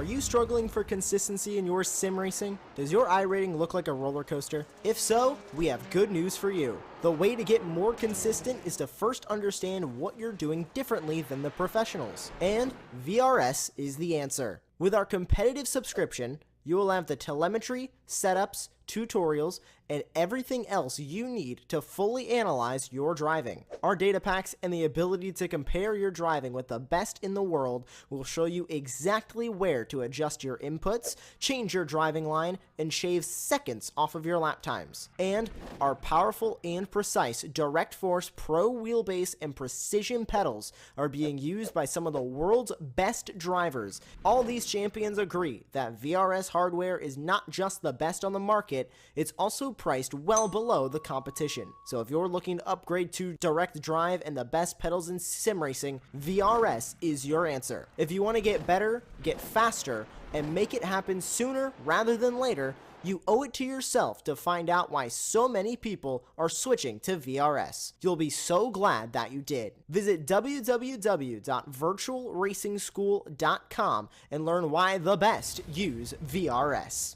Are you struggling for consistency in your sim racing? Does your iRating look like a roller coaster? If so, we have good news for you. The way to get more consistent is to first understand what you're doing differently than the professionals. And VRS is the answer. With our competitive subscription, you will have the telemetry, setups, tutorials, and everything else you need to fully analyze your driving. Our data packs and the ability to compare your driving with the best in the world will show you exactly where to adjust your inputs, change your driving line, and shave seconds off of your lap times. And our powerful and precise Direct Force Pro wheelbase and precision pedals are being used by some of the world's best drivers. All these champions agree that VRS hardware is not just the best on the market, it's also priced well below the competition. So if you're looking to upgrade to direct drive and the best pedals in sim racing, VRS is your answer. If you want to get better, get faster, and make it happen sooner rather than later, you owe it to yourself to find out why so many people are switching to VRS. You'll be so glad that you did. Visit www.virtualracingschool.com and learn why the best use VRS.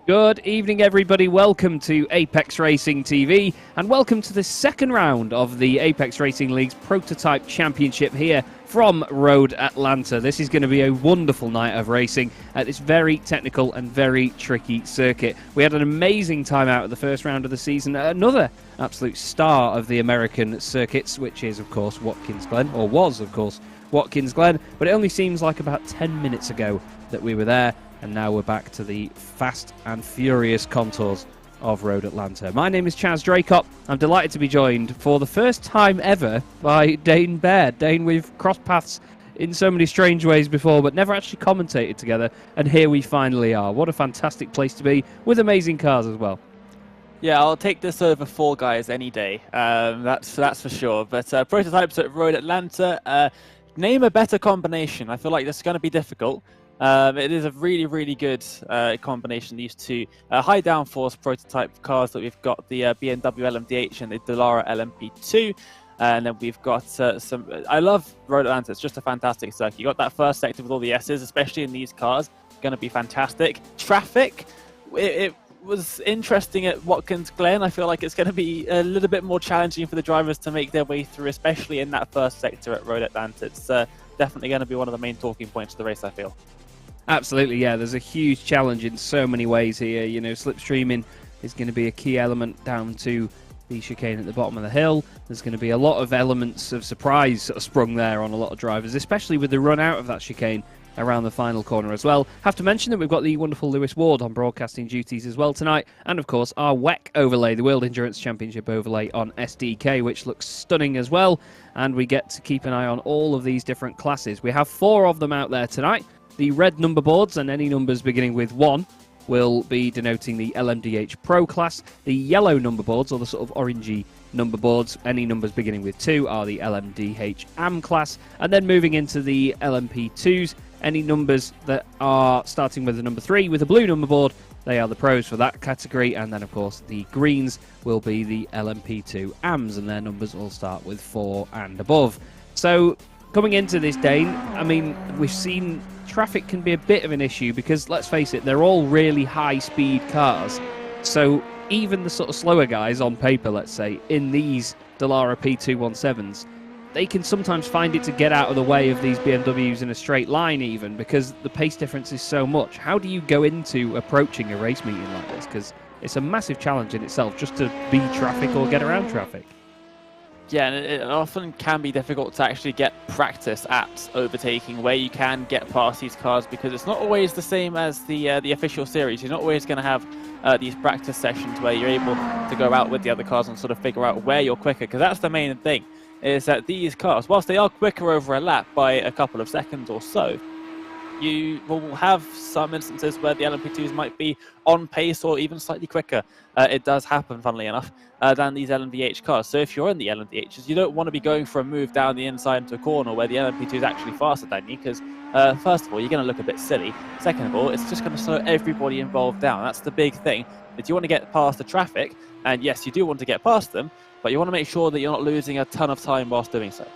Good evening, everybody. Welcome to Apex Racing TV, and welcome to the second round of the Apex Racing League's Prototype Championship here from Road Atlanta. This is going to be a wonderful night of racing at this very technical and very tricky circuit. We had an amazing time out at the first round of the season at another absolute star of the American circuits, which is, of course, Watkins Glen, or was, of course, Watkins Glen, but it only seems like about 10 minutes ago that we were there. And now we're back to the fast and furious contours of Road Atlanta. My name is Chaz Dracop. I'm delighted to be joined for the first time ever by Dane Baird. Dane, we've crossed paths in so many strange ways before, but never actually commentated together. And here we finally are. What a fantastic place to be, with amazing cars as well. Yeah, I'll take this over Fall Guys any day. That's for sure. But prototypes at Road Atlanta. Name a better combination. I feel like this is going to be difficult. It is a really, really good combination. These two high downforce prototype cars that we've got, the BMW LMDH and the Dallara LMP2. And then we've got some... I love Road Atlanta. It's just a fantastic circuit. You got that first sector with all the S's, especially in these cars. Going to be fantastic. Traffic, it was interesting at Watkins Glen. I feel like it's going to be a little bit more challenging for the drivers to make their way through, especially in that first sector at Road Atlanta. It's definitely going to be one of the main talking points of the race, I feel. Absolutely, yeah. There's a huge challenge in so many ways here. You know, slipstreaming is going to be a key element down to the chicane at the bottom of the hill. There's going to be a lot of elements of surprise sort of sprung there on a lot of drivers, especially with the run out of that chicane around the final corner as well. Have to mention that we've got the wonderful Lewis Ward on broadcasting duties as well tonight, and of course our WEC overlay, the World Endurance Championship overlay on SDK, which looks stunning as well, and we get to keep an eye on all of these different classes. We have 4 of them out there tonight. The red number boards, and any numbers beginning with 1, will be denoting the LMDH Pro class. The yellow number boards, or the sort of orangey number boards, any numbers beginning with 2 are the LMDH AM class. And then moving into the LMP2s, any numbers that are starting with the number 3 with a blue number board, they are the pros for that category. And then, of course, the greens will be the LMP2 AMs, and their numbers all start with 4 and above. So, coming into this, Dane, I mean, we've seen traffic can be a bit of an issue because, let's face it, they're all really high-speed cars. So even the sort of slower guys on paper, let's say, in these Dallara P217s, they can sometimes find it to get out of the way of these BMWs in a straight line even, because the pace difference is so much. How do you go into approaching a race meeting like this? Because it's a massive challenge in itself just to beat traffic or get around traffic. Yeah, and it often can be difficult to actually get practice at overtaking where you can get past these cars, because it's not always the same as the official series. You're not always going to have these practice sessions where you're able to go out with the other cars and sort of figure out where you're quicker, because that's the main thing, is that these cars, whilst they are quicker over a lap by a couple of seconds or so, you will have some instances where the LMP2s might be on pace or even slightly quicker. It does happen, funnily enough, than these LMDH cars. So if you're in the LMDHs, you don't want to be going for a move down the inside into a corner where the LMP2 is actually faster than you, because first of all, you're going to look a bit silly. Second of all, it's just going to slow everybody involved down. That's the big thing. If you want to get past the traffic, and yes, you do want to get past them, but you want to make sure that you're not losing a ton of time whilst doing so.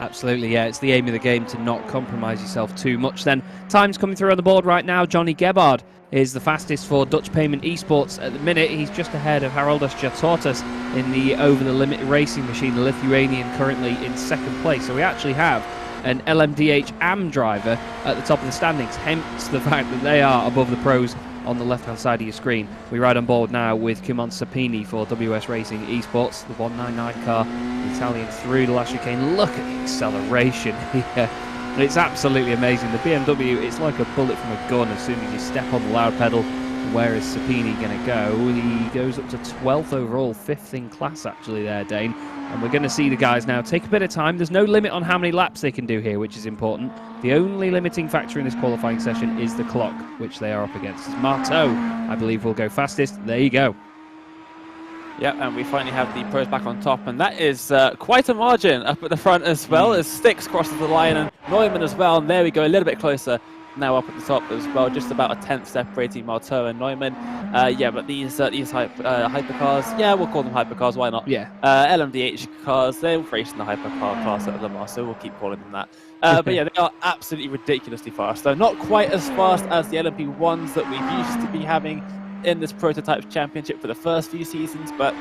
Absolutely, yeah. It's the aim of the game to not compromise yourself too much then. Time's coming through on the board right now. Johnny Gebhard is the fastest for Dutch Payment Esports at the minute. He's just ahead of Haroldas Jatortas in the over-the-limit racing machine, the Lithuanian, currently in second place. So we actually have an LMDH AM driver at the top of the standings, hence the fact that they are above the pros on the left-hand side of your screen. We ride on board now with Kimon Sapini for WS Racing Esports, the 199 car, the Italian through the last chicane. Look at the acceleration here. It's absolutely amazing. The BMW, it's like a bullet from a gun as soon as you step on the loud pedal. Where is Sapini going to go? He goes up to 12th overall, 5th in class actually there, Dane. And we're going to see the guys now take a bit of time. There's no limit on how many laps they can do here, which is important. The only limiting factor in this qualifying session is the clock, which they are up against. Marteau, I believe, will go fastest. There you go. Yeah, and we finally have the pros back on top, and that is quite a margin up at the front as well, as Styx crosses the line, and Neumann as well, and there we go, a little bit closer now up at the top as well, just about a 10th separating Marteau and Neumann. Yeah, but these hypercars, yeah, we'll call them hypercars, why not? Yeah. LMDH cars, they're racing the hypercar class at Le Mans, so we'll keep calling them that. But yeah, they are absolutely ridiculously fast, though not quite as fast as the LMP1s that we've used to be having in this Prototypes Championship for the first few seasons, but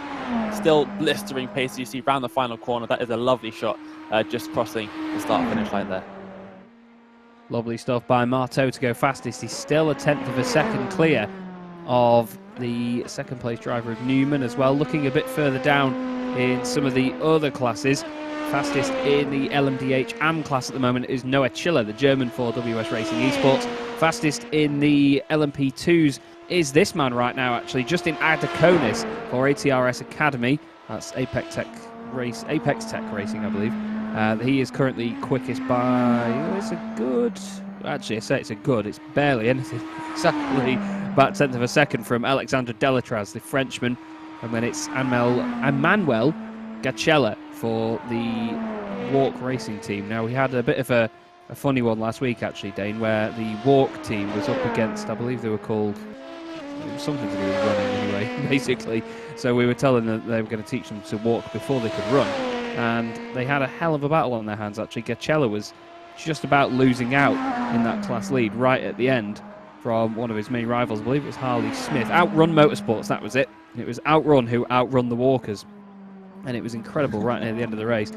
still blistering pace you see round the final corner. That is a lovely shot, just crossing the start-finish line there. Lovely stuff by Marteau to go fastest. He's still a 10th of a second clear of the second place driver of Newman as well. Looking a bit further down in some of the other classes, fastest in the LMDH AM class at the moment is Noah Chiller, the German for WS Racing Esports. Fastest in the LMP2s is this man right now, actually, Justin Adakonis for ATRS Academy. That's Apex Tech Racing, I believe. He is currently quickest by, it's a good, actually I say it's a good, it's barely anything, exactly about 10th of a second from Alexandre Delatraz, the Frenchman, and then it's Emmanuel Gacella for the Walk Racing team. Now we had a bit of a funny one last week actually, Dane, where the Walk team was up against, I believe they were called, it was something to do with running anyway, basically. So we were telling them that they were going to teach them to walk before they could run. And they had a hell of a battle on their hands, actually. Gacella was just about losing out in that class lead right at the end from one of his main rivals. I believe it was Harley Smith. Outrun Motorsports, that was it. It was Outrun who outrun the Walkers. And it was incredible right near the end of the race.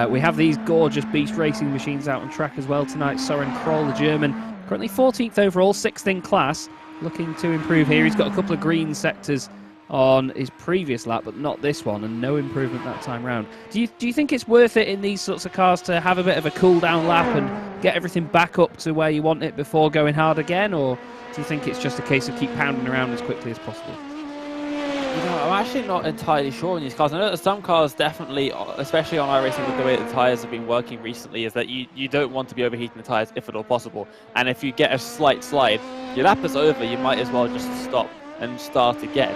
We have these gorgeous beast racing machines out on track as well tonight. Soren Kroll, the German, currently 14th overall, 6th in class. Looking to improve here. He's got a couple of green sectors on his previous lap, but not this one, and no improvement that time round. Do you think it's worth it in these sorts of cars to have a bit of a cool down lap and get everything back up to where you want it before going hard again, or do you think it's just a case of keep pounding around as quickly as possible? You know, I'm actually not entirely sure on these cars. I know that some cars definitely, especially on iRacing with the way the tyres have been working recently, is that you don't want to be overheating the tyres if at all possible. And if you get a slight slide, your lap is over, you might as well just stop and start again.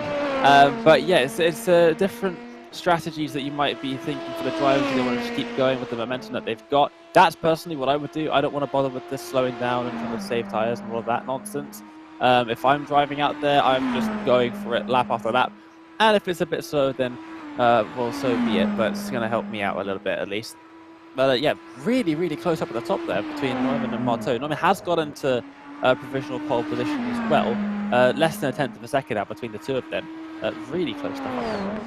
But yeah, it's different strategies that you might be thinking for the drivers. They want to just keep going with the momentum that they've got. That's personally what I would do. I don't want to bother with this slowing down and trying to save tyres and all of that nonsense. If I'm driving out there, I'm just going for it lap after lap. And if it's a bit slow, then well, so be it. But it's going to help me out a little bit at least. But yeah, really, really close up at the top there between Neumann and Marteau. Neumann has got into provisional pole position as well. Less than a 10th of a second out between the two of them. Really close stuff up there.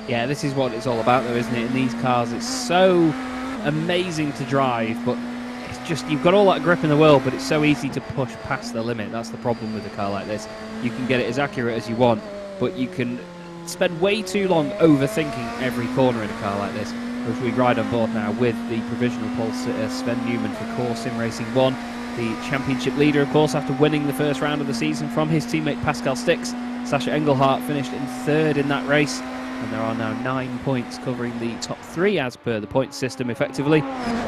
Yeah, this is what it's all about though, isn't it? In these cars, it's so amazing to drive, but it's just, you've got all that grip in the world, but it's so easy to push past the limit. That's the problem with a car like this. You can get it as accurate as you want, but you can spend way too long overthinking every corner in a car like this. as we ride on board now with the provisional pole sitter Sven Newman for Core Sim Racing 1. The championship leader, of course, after winning the first round of the season from his teammate Pascal Stix. Sasha Engelhardt finished in third in that race, and there are now 9 points covering the top 3 as per the point system effectively.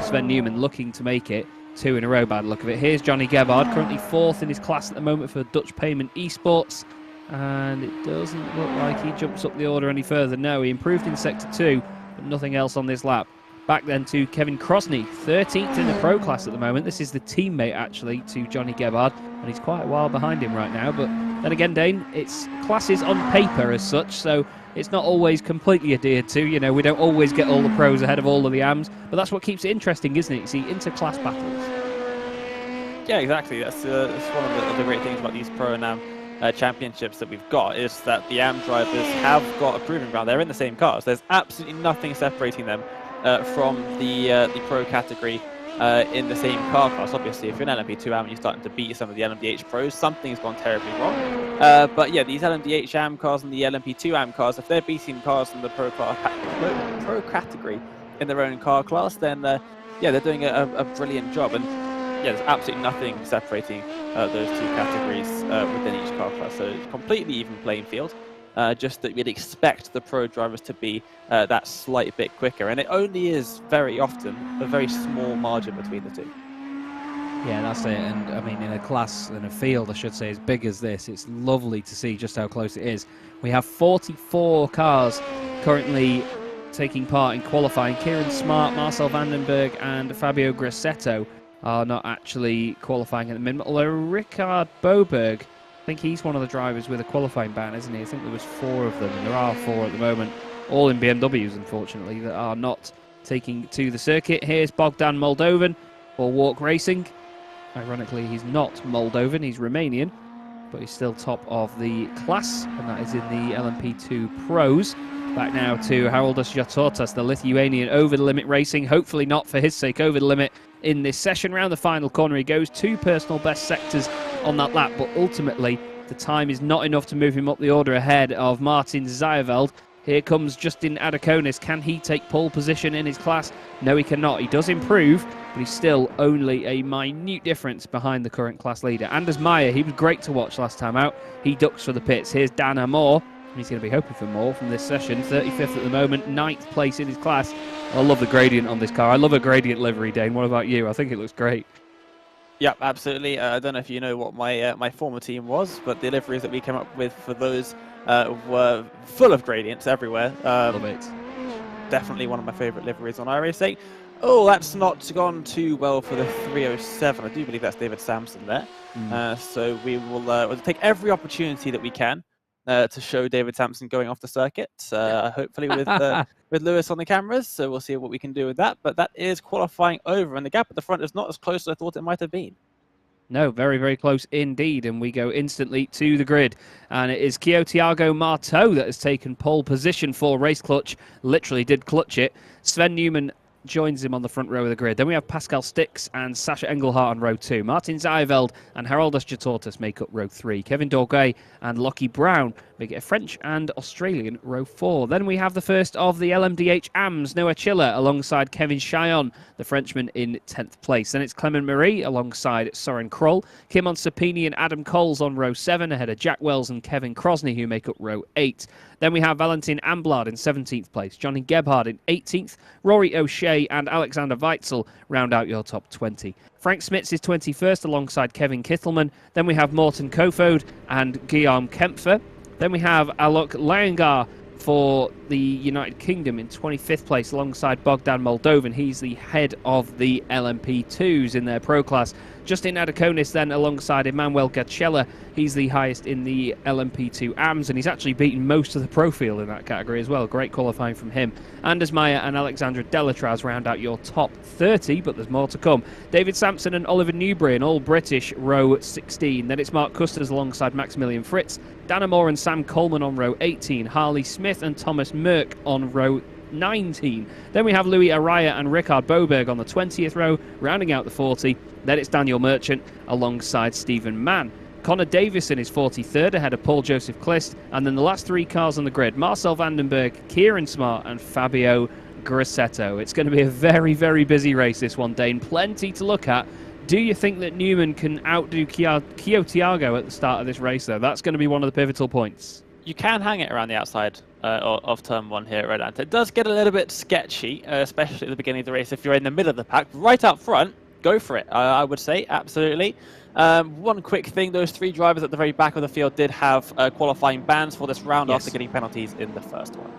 Sven Newman looking to make it 2 in a row by the look of it. Here's Johnny Gebhard, currently 4th in his class at the moment for Dutch Payment Esports, and it doesn't look like he jumps up the order any further. No, he improved in Sector 2, but nothing else on this lap. Back then to Kevin Crosney, 13th in the pro class at the moment. This is the teammate, actually, to Johnny Gebhard, and he's quite a while behind him right now. But then again, Dane, it's classes on paper as such, so it's not always completely adhered to. You know, we don't always get all the pros ahead of all of the AMs, but that's what keeps it interesting, isn't it? You see inter-class battles. Yeah, exactly. That's one of the great things about these pro and AM championships that we've got, is that the AM drivers have got a proving ground. They're in the same cars. There's absolutely nothing separating them from the pro category in the same car class. Obviously, if you're an LMP2 AM and you're starting to beat some of the LMDH pros, something's gone terribly wrong. But yeah, these LMDH AM cars and the LMP2 AM cars, if they're beating cars in the pro category in their own car class, then yeah, they're doing a brilliant job. And yeah, there's absolutely nothing separating those two categories within each car class. So it's completely even playing field. Just that we'd expect the pro drivers to be that slight bit quicker, and it only is very often a very small margin between the two. Yeah, that's it. And I mean, in a class, in a field, I should say, as big as this, it's lovely to see just how close it is. We have 44 cars currently taking part in qualifying. Kieran Smart, Marcel Vandenberg, and Fabio Grassetto are not actually qualifying at the minute, although Richard Boberg, I think he's one of the drivers with a qualifying ban, isn't he? I think there was 4 of them, and there are 4 at the moment, all in BMWs, unfortunately, that are not taking to the circuit. Here's Bogdan Moldovan for Walk Racing. Ironically, he's not Moldovan, he's Romanian, but he's still top of the class, and that is in the LMP2 Pros. Back now to Haroldas Jatortas, the Lithuanian, over the limit racing, hopefully not for his sake over the limit in this session. Round the final corner he goes, 2 personal best sectors on that lap, but ultimately the time is not enough to move him up the order ahead of Martin Zayeveld. Here comes Justin Adakonis. Can he take pole position in his class? No, he cannot. He does improve, but he's still only a minute difference behind the current class leader. Anders Meyer, he was great to watch last time out. He ducks for the pits. Here's Dan Amor. He's going to be hoping for more from this session. 35th at the moment, 9th place in his class. I love the gradient on this car. I love a gradient livery, Dane. What about you? I think it looks great. Yep, absolutely. I don't know if you know what my former team was, but the liveries that we came up with for those were full of gradients everywhere. Love it. Definitely one of my favourite liveries on iRacing. Oh, that's not gone too well for the 307. I do believe that's David Sampson there. So we will we'll take every opportunity that we can to show David Sampson going off the circuit, hopefully with Lewis on the cameras, so we'll see what we can do with that. But that is qualifying over, and the gap at the front is not as close as I thought it might have been. No, very, very close indeed, and we go instantly to the grid. And it is Thiago Marteau that has taken pole position for Race Clutch, literally did clutch it. Sven Newman joins him on the front row of the grid. Then we have Pascal Stix and Sasha Engelhardt on row 2. Martin Zayeveld and Haroldas Jatortas make up row 3. Kevin Dorgay and Lockie Brown make it a French and Australian row 4. Then we have the first of the LMDH AMs, Noah Chiller alongside Kevin Chillon, the Frenchman, in 10th place. Then it's Clement Marie alongside Soren Kroll, Kimon Sapini and Adam Coles on row 7 ahead of Jack Wells and Kevin Crosney, who make up row 8. Then we have Valentin Amblard in 17th place, Johnny Gebhard in 18th, Rory O'Shea and Alexander Weitzel round out your top 20. Frank Smits is 21st alongside Kevin Kittleman. Then we have Morten Kofod and Guillaume Kempfer. Then we have Alok Layangar for the United Kingdom in 25th place alongside Bogdan Moldovan. He's the head of the LMP2s in their pro class. Justin Adakonis then alongside Emmanuel Gacella. He's the highest in the LMP2 AMs, and he's actually beaten most of the pro field in that category as well. Great qualifying from him. Anders Meyer and Alexandra Delatraz round out your top 30, but there's more to come. David Sampson and Oliver Newbury in all British row 16. Then it's Mark Custers alongside Maximilian Fritz, Dana Moore and Sam Coleman on row 18, Harley Smith and Thomas Merck on row 19. Then we have Louis Araya and Richard Boberg on the 20th row, rounding out the 40. Then it's Daniel Merchant alongside Stephen Mann. Connor Davison is 43rd ahead of Paul Joseph Clist. And then the last 3 cars on the grid, Marcel Vandenberg, Kieran Smart and Fabio Grosseto. It's going to be a very, very busy race, this one, Dane. Plenty to look at. Do you think that Newman can outdo Kyo Tiago at the start of this race, though? That's going to be one of the pivotal points. You can hang it around the outside of turn 1 here at Red Ant. It does get a little bit sketchy, especially at the beginning of the race if you're in the middle of the pack. Right up front, go for it, I would say, absolutely. One quick thing, those 3 drivers at the very back of the field did have qualifying bans for this round after getting penalties in the first one.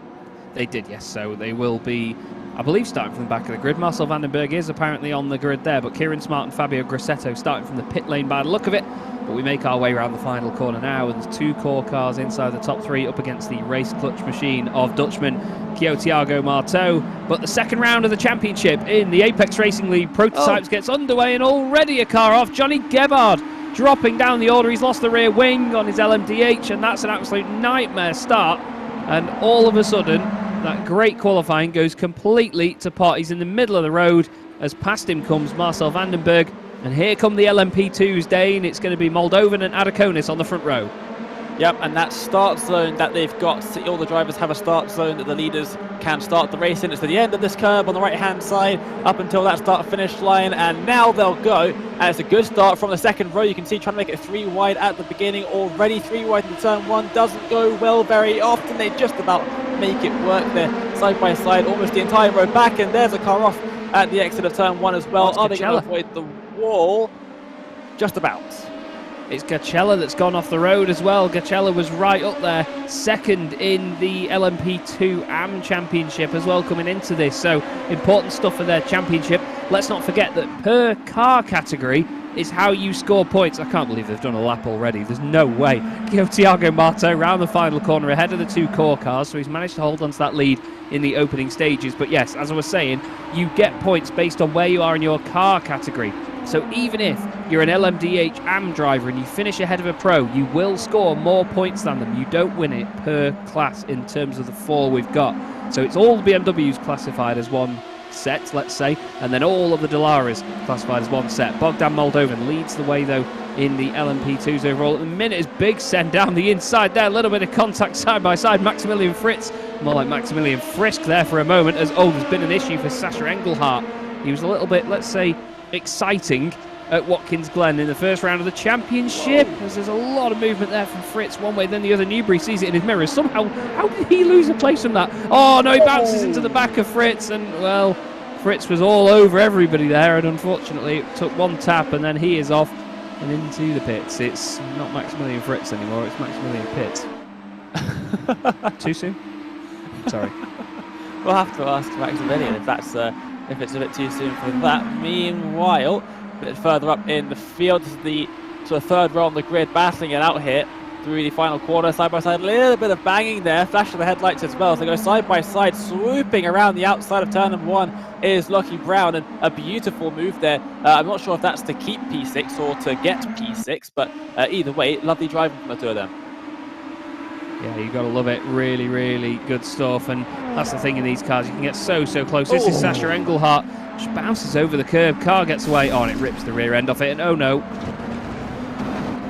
They did, yes, so they will be, I believe, starting from the back of the grid. Marcel Vandenberg is apparently on the grid there, but Kieran Smart and Fabio Grosseto starting from the pit lane by the look of it. But we make our way around the final corner now, and there's 2 core cars inside the top 3 up against the race clutch machine of Dutchman Kyo Tiago Marteau. But the second round of the championship in the Apex Racing League Prototypes gets underway, and already a car off. Johnny Gebhard dropping down the order. He's lost the rear wing on his LMDH, and that's an absolute nightmare start. And all of a sudden, that great qualifying goes completely to pot. He's in the middle of the road as past him comes Marcel Vandenberg. And here come the LMP2s, Dane. It's going to be Moldovan and Adakonis on the front row. Yep, and that start zone that they've got, all the drivers have a start zone that the leaders can start the race in. It's to the end of this curb on the right-hand side, up until that start-finish line, and now they'll go. And it's a good start from the second row. You can see trying to make it 3 wide at the beginning. Already 3 wide in turn 1. Doesn't go well very often. They just about make it work there, side by side, almost the entire row back, and there's a car off at the exit of turn 1 as well. Are they going to avoid the wall? Just about. It's Gacella that's gone off the road as well. Gacella was right up there, second in the LMP2 AM Championship as well coming into this. So important stuff for their championship. Let's not forget that per car category is how you score points. I can't believe they've done a lap already. There's no way. Tiago Marteau round the final corner ahead of the 2 core cars, so he's managed to hold on to that lead in the opening stages. But yes, as I was saying, you get points based on where you are in your car category. So even if you're an LMDH AM driver and you finish ahead of a pro, you will score more points than them. You don't win it per class in terms of the 4 we've got. So it's all the BMWs classified as one set, let's say, and then all of the Delaras classified as one set. Bogdan Moldovan leads the way, though, in the LMP2s overall. At the minute, is Big send down the inside there. A little bit of contact side by side. Maximilian Fritz, more like Maximilian Frisk there for a moment, as, there's been an issue for Sasha Engelhardt. He was a little bit, let's say, exciting at Watkins Glen in the first round of the championship, as there's a lot of movement there from Fritz one way, then the other. Newbury sees it in his mirrors. Somehow, how did he lose a place from that? Oh no, he bounces into the back of Fritz, and well, Fritz was all over everybody there, and unfortunately it took 1 tap and then he is off and into the pits. It's not Maximilian Fritz anymore, it's Maximilian Pitts. Too soon? Sorry. We'll have to ask Maximilian if that's if it's a bit too soon for that. Meanwhile, a bit further up in the field, this is the sort of 3rd row on the grid, battling it out here through the final quarter, side by side. A little bit of banging there, flash of the headlights as well. So they go side by side, swooping around the outside of turn number 1 is Lockie Brown, and a beautiful move there. I'm not sure if that's to keep P6 or to get P6, but either way, lovely driving from the 2 of them. Yeah, you got to love it. Really, really good stuff. And that's the thing in these cars. You can get so close. This is Sasha Engelhardt. Just bounces over the curb. Car gets away. Oh, and it rips the rear end off it. And oh, no.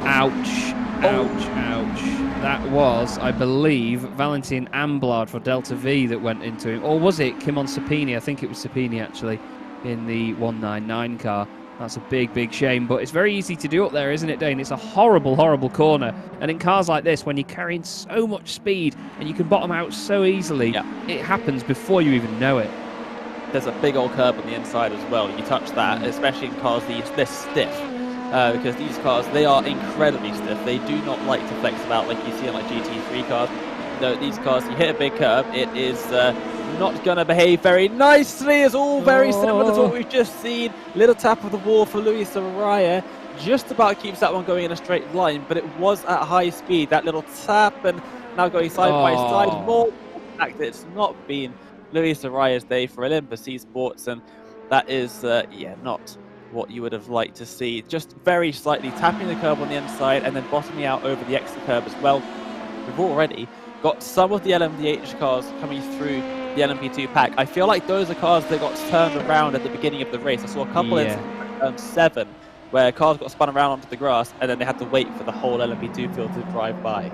Ouch. Ouch, ouch. That was, I believe, Valentin Amblard for Delta V that went into him. Or was it Kimon Sapini? I think it was Sapini, actually, in the 199 car. That's a big shame, but it's very easy to do up there, isn't it, Dane? It's a horrible corner, and in cars like this, when you're carrying so much speed and you can bottom out so easily, it happens before you even know it. There's a big old curb on the inside as well. You touch that, especially in cars this stiff, because these cars, they are incredibly stiff. They do not like to flex about like you see on like GT3 cars. No, these cars, you hit a big curb, it is not going to behave very nicely. It's all very similar to what we've just seen. Little tap of the wall for Luis Soraya. Just about keeps that one going in a straight line, but it was at high speed. That little tap, and now going side by side. More fact that it's not been Luis Soraya's day for Olympus Esports, and that is, not what you would have liked to see. Just very slightly tapping the curb on the inside and then bottoming out over the exit curb as well. We've already got some of the LMDH cars coming through the LMP2 pack. I feel like those are cars that got turned around at the beginning of the race. I saw a couple in turn 7 where cars got spun around onto the grass and then they had to wait for the whole LMP2 field to drive by.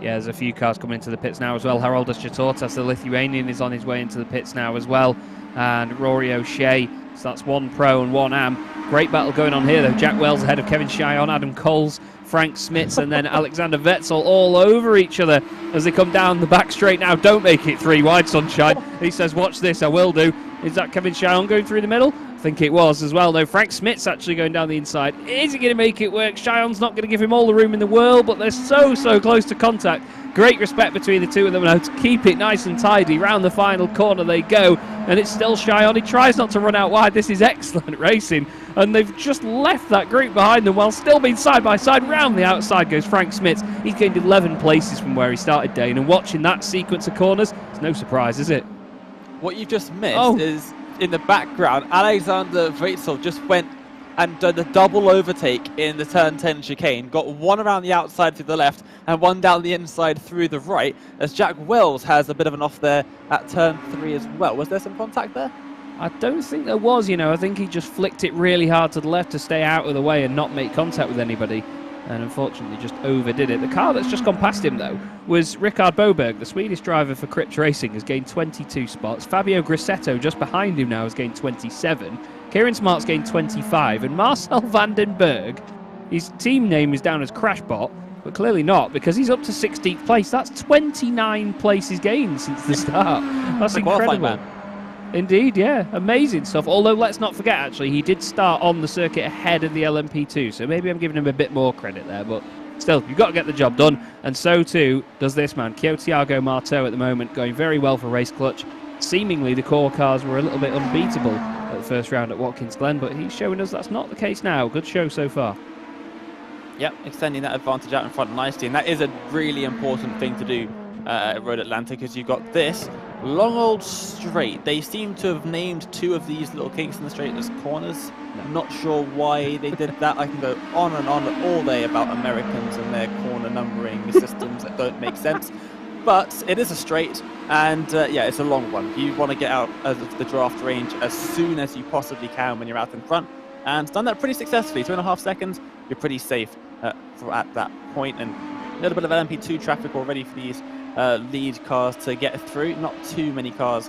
Yeah, there's a few cars coming into the pits now as well. Haroldas Chatortas, the Lithuanian, is on his way into the pits now as well. And Rory O'Shea, so that's one pro and one am. Great battle going on here though. Jack Wells ahead of Kevin Chyon, Adam Coles, Frank Smits, and then Alexander Wetzel all over each other as they come down the back straight now. Don't make it 3 wide, Sunshine. He says, watch this, I will do. Is that Kevin Chyon going through the middle? I think it was as well. No, Frank Smits actually going down the inside. Is he going to make it work? Chyon's not going to give him all the room in the world, but they're so close to contact. Great respect between the two of them now to keep it nice and tidy. Round the final corner they go, and it's still Chyon. He tries not to run out wide. This is excellent racing, and they've just left that group behind them while still being side by side. Round the outside goes Frank Smits. He's gained 11 places from where he started, Dane, and watching that sequence of corners, it's no surprise, is it? What you've just missed is, in the background, Alexander Wetzel just went and done a double overtake in the turn 10 chicane, got one around the outside through the left and one down the inside through the right, as Jack Wells has a bit of an off there at turn 3 as well. Was there some contact there? I don't think there was, you know. I think he just flicked it really hard to the left to stay out of the way and not make contact with anybody, and unfortunately just overdid it. The car that's just gone past him, though, was Rickard Boberg, the Swedish driver for Crips Racing, has gained 22 spots. Fabio Grissetto, just behind him now, has gained 27. Kieran Smart's gained 25. And Marcel van den Berg, his team name is down as Crashbot, but clearly not, because he's up to 16th place. That's 29 places gained since the start. That's incredible. Indeed, yeah. Amazing stuff. Although, let's not forget, actually, he did start on the circuit ahead of the LMP2, so maybe I'm giving him a bit more credit there, but still, you've got to get the job done, and so too does this man, Thiago Marteau, at the moment, going very well for Race Clutch. Seemingly, the core cars were a little bit unbeatable at the first round at Watkins Glen, but he's showing us that's not the case now. Good show so far. Yep, extending that advantage out in front nicely, and that is a really important thing to do at Road Atlanta, because you've got this long old straight. They seem to have named 2 of these little kinks in the straight as corners. I'm not sure why they did that. I can go on and on all day about Americans and their corner numbering systems that don't make sense. But it is a straight, and yeah, it's a long one. You want to get out of the draft range as soon as you possibly can when you're out in front, and done that pretty successfully. 2.5 seconds, you're pretty safe at that point, and a little bit of LMP2 traffic already for these lead cars to get through. Not too many cars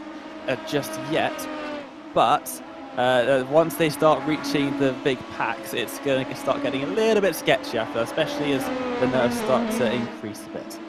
just yet, but once they start reaching the big packs, it's going to start getting a little bit sketchy after, especially as the nerves start to increase a bit.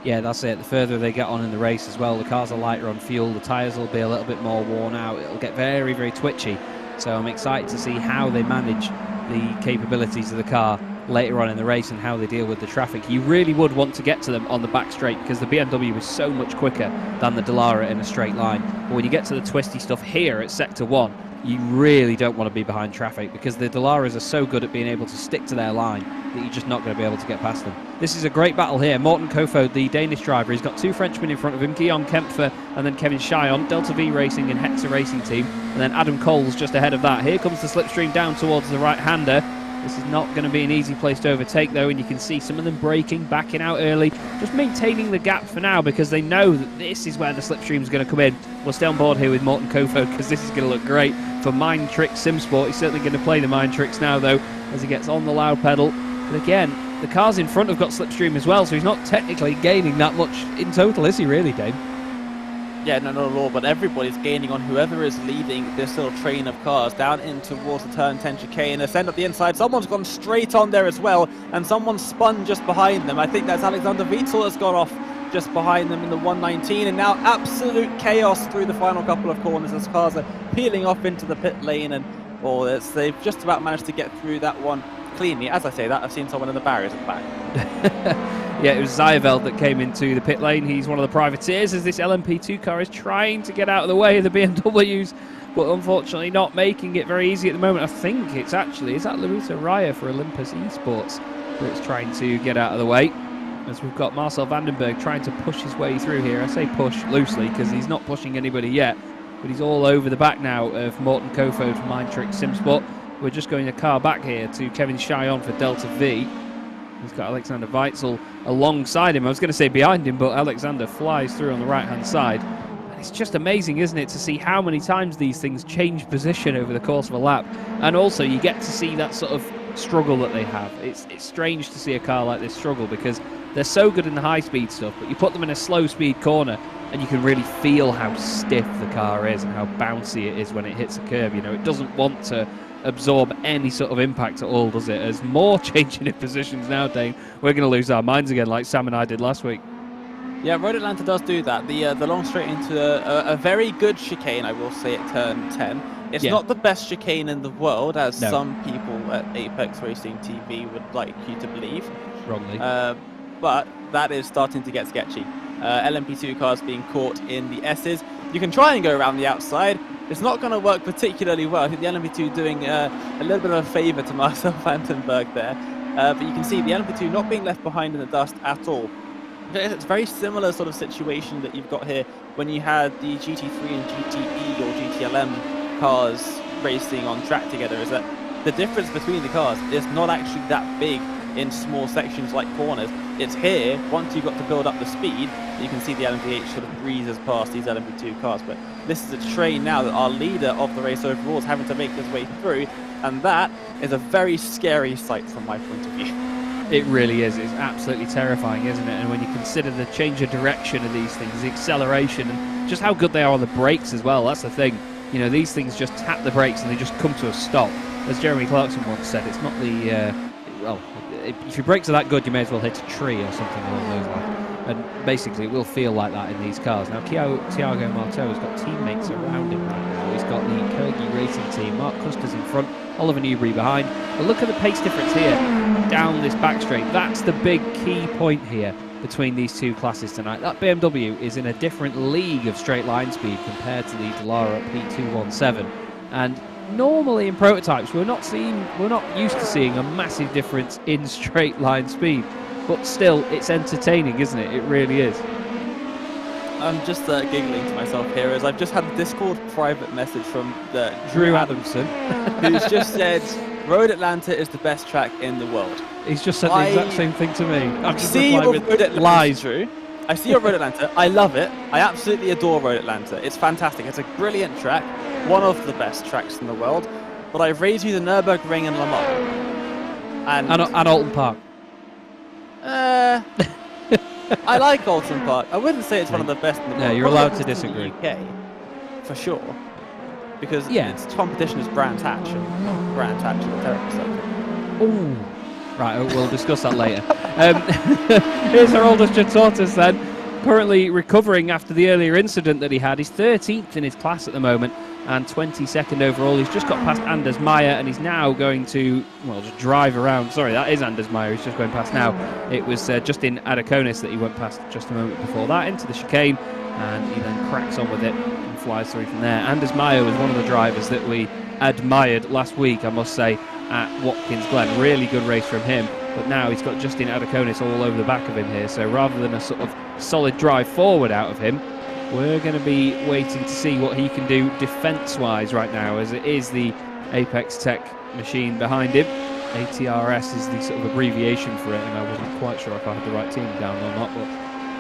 Yeah, that's it. The further they get on in the race as well, the cars are lighter on fuel, the tyres will be a little bit more worn out, it'll get very, very twitchy. So I'm excited to see how they manage the capabilities of the car later on in the race and how they deal with the traffic. You really would want to get to them on the back straight, because the BMW is so much quicker than the Dallara in a straight line. But when you get to the twisty stuff here at Sector 1, you really don't want to be behind traffic, because the Dallaras are so good at being able to stick to their line that you're just not going to be able to get past them. This is a great battle here. Morten Kofod, the Danish driver, he's got 2 Frenchmen in front of him, Guillaume Kempfer and then Kevin Chyon, Delta V Racing and Hexa Racing Team, and then Adam Coles just ahead of that. Here comes the slipstream down towards the right-hander. This is not going to be an easy place to overtake, though, and you can see some of them braking, backing out early, just maintaining the gap for now, because they know that this is where the slipstream is going to come in. We'll stay on board here with Morten Kofod, because this is going to look great for Mind Trick Simsport. He's certainly going to play the Mind Tricks now, though, as he gets on the loud pedal. But again, the cars in front have got slipstream as well, so he's not technically gaining that much in total, is he really, Dane? Yeah, no, not at all, but everybody's gaining on whoever is leading this little train of cars down in towards the turn 10 chicane. Ascend up the inside, someone's gone straight on there as well, and someone spun just behind them. I think that's Alexander Wetzel has gone off just behind them in the 119, and now absolute chaos through the final couple of corners as cars are peeling off into the pit lane, and they've just about managed to get through that one cleanly. As I say that, I've seen someone in the barriers at the back. Yeah, it was Zayeveld that came into the pit lane. He's one of the privateers as this LMP2 car is trying to get out of the way of the BMWs, but unfortunately not making it very easy at the moment. I think it's actually, is that Larita Raya for Olympus Esports that's trying to get out of the way, as we've got Marcel van den Berg trying to push his way through here. I say push loosely because he's not pushing anybody yet, but he's all over the back now of Morten Kofod from Mind Trick Simsport. We're just going a car back here to Kevin Chyon for Delta V. He's got Alexander Wetzel alongside him. I was going to say behind him, but Alexander flies through on the right-hand side. And it's just amazing, isn't it, to see how many times these things change position over the course of a lap. And also, you get to see that sort of struggle that they have. It's strange to see a car like this struggle, because they're so good in the high-speed stuff, but you put them in a slow-speed corner, and you can really feel how stiff the car is and how bouncy it is when it hits a curb. You know, it doesn't want to absorb any sort of impact at all, does it? As more changing in positions now, Dane, we're going to lose our minds again, like Sam and I did last week. Yeah, Road Atlanta does do that. The long straight into a very good chicane, I will say, at turn 10. It's not the best chicane in the world, as some people at Apex Racing TV would like you to believe. Wrongly. But that is starting to get sketchy. LMP2 cars being caught in the S's. You can try and go around the outside. It's not going to work particularly well. I think the LMP2 doing a little bit of a favour to Marcel Vandenberg there. But you can see the LMP2 not being left behind in the dust at all. It's a very similar sort of situation that you've got here when you had the GT3 and GTE or GTLM cars racing on track together, is that the difference between the cars is not actually that big in small sections like corners. It's here, once you've got to build up the speed, you can see the LMP8 sort of breezes past these LMP2 cars. But this is a train now that our leader of the race overall is having to make his way through, and that is a very scary sight from my point of view. It really is. It's absolutely terrifying, isn't it? And when you consider the change of direction of these things, the acceleration, and just how good they are on the brakes as well, that's the thing. You know, these things just tap the brakes and they just come to a stop. As Jeremy Clarkson once said, it's not the... well, if your brakes are that good, you may as well hit a tree or something along those lines. And basically, it will feel like that in these cars. Now, Thiago Marteau has got teammates around him right now. He's got the Corby Racing team. Mark Custer's in front, Oliver Newbury behind. But look at the pace difference here down this back straight. That's the big key point here between these two classes tonight. That BMW is in a different league of straight line speed compared to the Dallara P217. And normally in prototypes, we're not used to seeing a massive difference in straight line speed. But still, it's entertaining, isn't it? It really is. I'm just giggling to myself here as I've just had a Discord private message from Drew Adamson, who's just said, Road Atlanta is the best track in the world. He's just said the exact same thing to me. I see your Road Atlanta, lies, Drew. I see your Road Atlanta. I love it. I absolutely adore Road Atlanta. It's fantastic. It's a brilliant track, one of the best tracks in the world. But I've raised you the Nürburgring and Le Mans. And Alton Park. I like Alton Park. I wouldn't say it's one of the best in the world. No, you're allowed to disagree. UK, for sure. Because its competition is Brands Hatch, and Brands Hatch is a terrible circuit. Ooh. Right, we'll discuss that later. Here's Haroldus Chatortas then, currently recovering after the earlier incident that he had. He's 13th in his class at the moment and 22nd overall. He's just got past Anders Meyer and he's now going to, well, just drive around. Sorry, that is Anders Meyer. He's just going past now. It was Justin Adakonis that he went past just a moment before that into the chicane, and he then cracks on with it and flies through from there. Anders Meyer was one of the drivers that we admired last week, I must say, at Watkins Glen. Really good race from him. But now he's got Justin Adakonis all over the back of him here. So rather than a sort of solid drive forward out of him, we're going to be waiting to see what he can do defence-wise right now, as it is the Apex Tech machine behind him. ATRS is the sort of abbreviation for it, and I wasn't quite sure if I had the right team down or not, but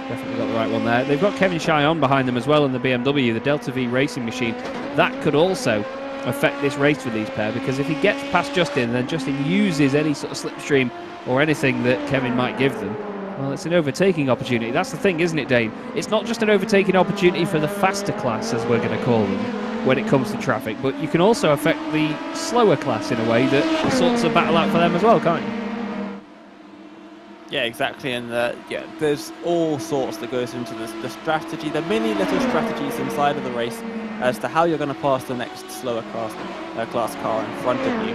definitely got the right one there. They've got Kevin Cheyenne behind them as well in the BMW, the Delta V racing machine. That could also affect this race for these pair, because if he gets past Justin and then Justin uses any sort of slipstream or anything that Kevin might give them, well, it's an overtaking opportunity. That's the thing, isn't it, Dane? It's not just an overtaking opportunity for the faster class, as we're going to call them, when it comes to traffic, but you can also affect the slower class in a way that sorts of battle out for them as well, can't you? Yeah, exactly, and there's all sorts that goes into the strategy, the many little strategies inside of the race as to how you're going to pass the next slower class car in front of you.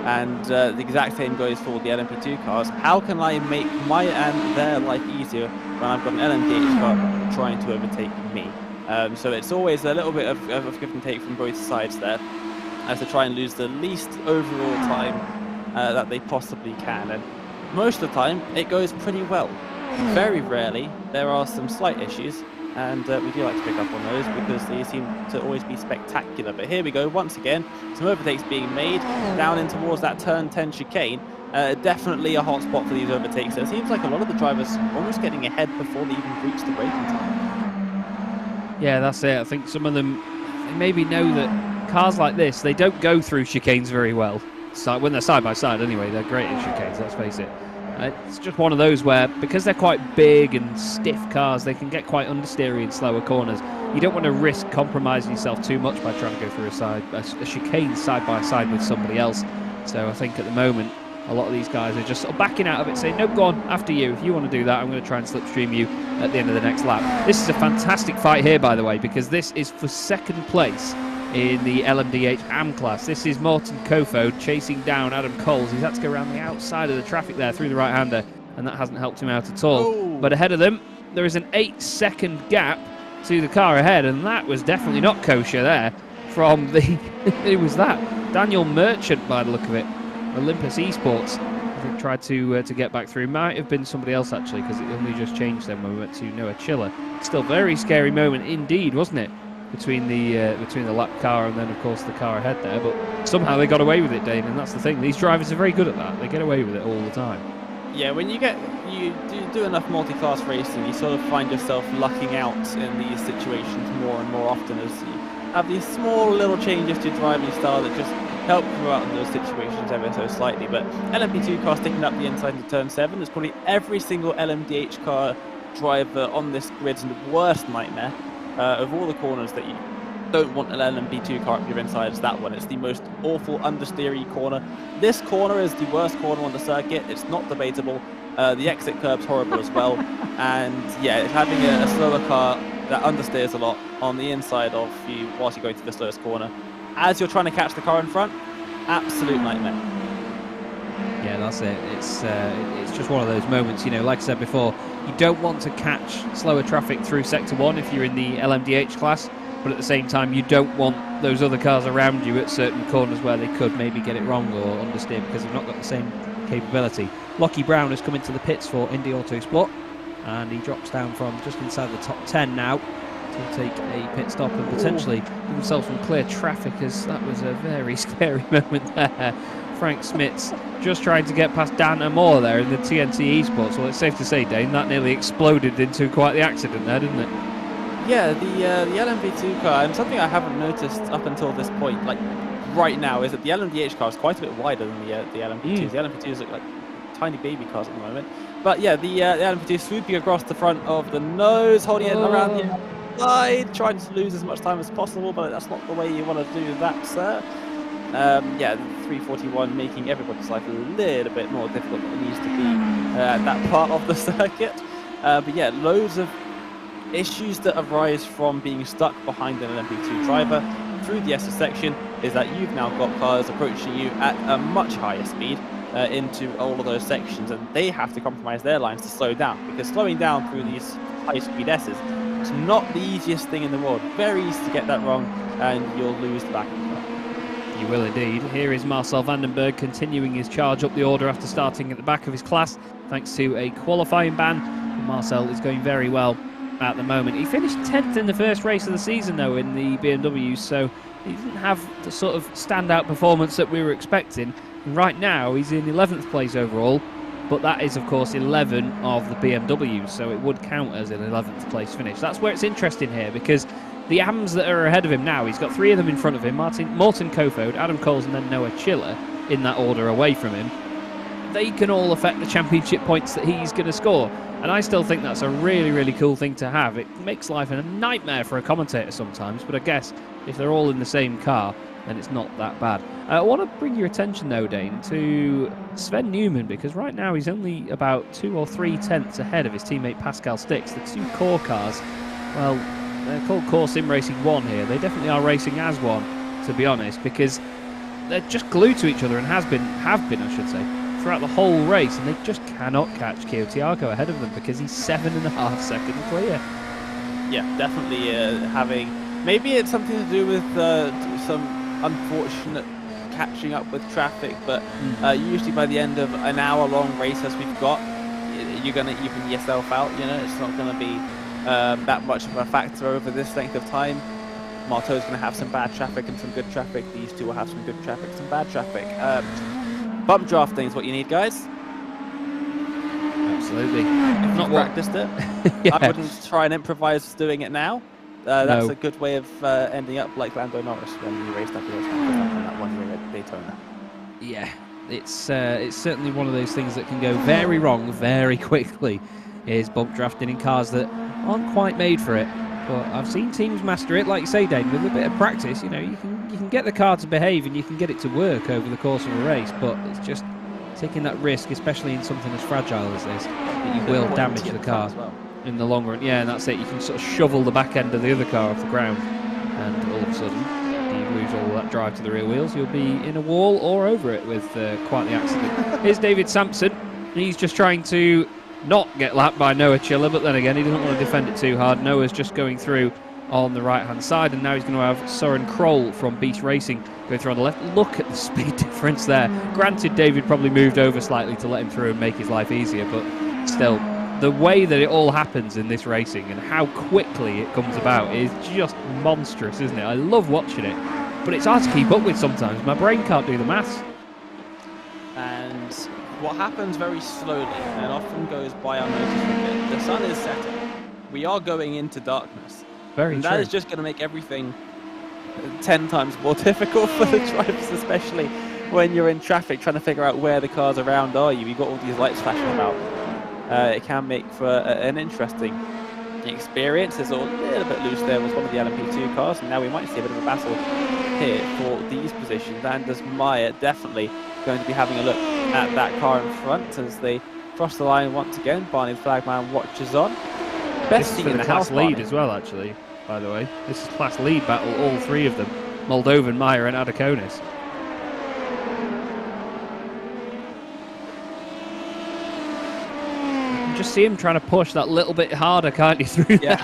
And the exact same goes for the LMP2 cars. How can I make my and their life easier when I've got an LMP8 car trying to overtake me? So it's always a little bit of give and take from both sides there, as to try and lose the least overall time that they possibly can. And most of the time, it goes pretty well. Very rarely, there are some slight issues, and we do like to pick up on those because they seem to always be spectacular. But here we go, once again, some overtakes being made down in towards that turn 10 chicane. Definitely a hot spot for these overtakes. So it seems like a lot of the drivers almost getting ahead before they even reach the braking time. Yeah, that's it. I think some of them, they maybe know that cars like this, they don't go through chicanes very well. So when they're side by side anyway, they're great in chicanes, let's face it. It's just one of those where, because they're quite big and stiff cars, they can get quite understeery in slower corners. You don't want to risk compromising yourself too much by trying to go through a chicane side by side with somebody else. So I think at the moment, a lot of these guys are just sort of backing out of it, saying, nope, go on, after you. If you want to do that, I'm going to try and slipstream you at the end of the next lap. This is a fantastic fight here, by the way, because this is for second place in the LMDH AM class. This is Morten Kofod chasing down Adam Coles. He's had to go around the outside of the traffic there through the right-hander, and that hasn't helped him out at all. Oh. But ahead of them, there is an 8-second gap to the car ahead, and that was definitely not kosher there from the... Who was that? Daniel Merchant, by the look of it. Olympus Esports, I think, tried to get back through. Might have been somebody else, actually, because it only just changed then when we went to Noah Chiller. Still very scary moment indeed, wasn't it? Between the lap car and then, of course, the car ahead there. But somehow they got away with it, Dane, and that's the thing. These drivers are very good at that. They get away with it all the time. Yeah, when you do enough multi-class racing, you sort of find yourself lucking out in these situations more and more often as you have these small little changes to your driving style that just help you out in those situations ever so slightly. But LMP2 car sticking up the inside into turn 7 is probably every single LMDH car driver on this grid's worst nightmare. Of all the corners that you don't want an LMP2 car up your inside, it's that one. It's the most awful understeery corner. This corner is the worst corner on the circuit. It's not debatable. The exit curb's horrible as well. And yeah, having a slower car that understeers a lot on the inside of you whilst you're going through the slowest corner, as you're trying to catch the car in front, absolute nightmare. Yeah, that's it. It's just one of those moments, you know, like I said before, you don't want to catch slower traffic through Sector 1 if you're in the LMDH class, but at the same time, you don't want those other cars around you at certain corners where they could maybe get it wrong or understeer because they've not got the same capability. Lockie Brown has come into the pits for Indy Autosport, and he drops down from just inside the top 10 now to take a pit stop and potentially give himself some clear traffic, as that was a very scary moment there. Frank Smits just trying to get past Dan Amore there in the TNT Esports. Well, it's safe to say, Dane, that nearly exploded into quite the accident there, didn't it? Yeah, the LMP2 car, and something I haven't noticed up until this point, like right now, is that the LMDH car is quite a bit wider than the LMP2s. The LMP2s look like tiny baby cars at the moment. But yeah, the LMP2 swooping across the front of the nose, holding it around the outside, trying to lose as much time as possible, but that's not the way you want to do that, sir. Yeah, 341 making everybody's life a little bit more difficult than it needs to be at that part of the circuit. But yeah, loads of issues that arise from being stuck behind an LMP2 driver through the SS section is that you've now got cars approaching you at a much higher speed into all of those sections, and they have to compromise their lines to slow down, because slowing down through these high-speed S's is not the easiest thing in the world. Very easy to get that wrong, and you'll lose the back of the car. You will indeed. Here is Marcel Vandenberg continuing his charge up the order after starting at the back of his class, thanks to a qualifying ban. Marcel is going very well at the moment. He finished 10th in the first race of the season, though, in the BMW, so he didn't have the sort of standout performance that we were expecting. And right now, he's in 11th place overall, but that is, of course, 11 of the BMW, so it would count as an 11th place finish. That's where it's interesting here, because the AMs that are ahead of him now, he's got 3 of them in front of him, Morten Kofod, Adam Coles, and then Noah Chiller, in that order away from him. They can all affect the championship points that he's going to score. And I still think that's a really, really cool thing to have. It makes life a nightmare for a commentator sometimes, but I guess if they're all in the same car, then it's not that bad. I want to bring your attention, though, Dane, to Sven Newman, because right now he's only about 2 or 3 tenths ahead of his teammate Pascal Stix. The 2 core cars, well, they're called Core Sim Racing 1 here. They definitely are racing as one, to be honest, because they're just glued to each other and have been, I should say, throughout the whole race, and they just cannot catch Kyotiako ahead of them because he's 7.5 seconds clear. Yeah, definitely having... Maybe it's something to do with some unfortunate catching up with traffic, but usually by the end of an hour-long race as we've got, you're going to even yourself out, you know, it's not going to be that much of a factor over this length of time. Marteau's going to have some bad traffic and some good traffic. These two will have some good traffic, some bad traffic. Bump drafting is what you need, guys. Absolutely. If not practiced it, yeah. I wouldn't try and improvise doing it now. That's a good way of ending up like Lando Norris when he raced up in that 1 year at Daytona. Yeah, it's certainly one of those things that can go very wrong very quickly, is bump drafting in cars that aren't quite made for it. But I've seen teams master it, like you say, Dane, with a bit of practice. You know, you can get the car to behave and you can get it to work over the course of a race, but it's just taking that risk, especially in something as fragile as this, that you will damage the car in the long run. Yeah, and that's it. You can sort of shovel the back end of the other car off the ground, and all of a sudden you lose all of that drive to the rear wheels. You'll be in a wall or over it with quite the accident. Here's David Sampson. He's just trying to not get lapped by Noah Chiller, but then again, he doesn't want to defend it too hard. Noah's just going through on the right-hand side, and now he's going to have Soren Kroll from Beast Racing going through on the left. Look at the speed difference there. Granted, David probably moved over slightly to let him through and make his life easier, but still, the way that it all happens in this racing and how quickly it comes about is just monstrous, isn't it? I love watching it, but it's hard to keep up with sometimes. My brain can't do the maths. And what happens very slowly and often goes by our notice a bit, the sun is setting. We are going into darkness. Very and true. that is just going to make everything 10 times more difficult for the drivers, especially when you're in traffic trying to figure out where the cars around are you. You've got all these lights flashing about. It can make for an interesting experience. It's a little bit loose there with one of the LMP2 cars, and now we might see a bit of a battle here for these positions. Anders Meyer definitely going to be having a look at that car in front as they cross the line once again. Barney the Flagman watches on. Best thing in the class house, lead Barney. as well, actually, by the way. This is class lead battle, all three of them. Moldovan, Meyer and Adakonis. Just see him trying to push that little bit harder, can't you, through there?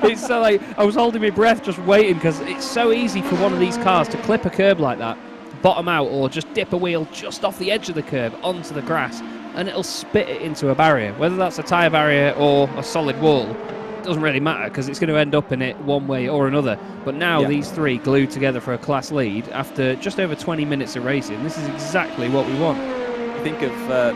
It's so like, I was holding my breath just waiting, because it's so easy for one of these cars to clip a curb like that, bottom out, or just dip a wheel just off the edge of the curb onto the grass, and it'll spit it into a barrier. Whether that's a tyre barrier or a solid wall, it doesn't really matter, because it's going to end up in it one way or another. But now these three glued together for a class lead after just over 20 minutes of racing. This is exactly what we want. Think of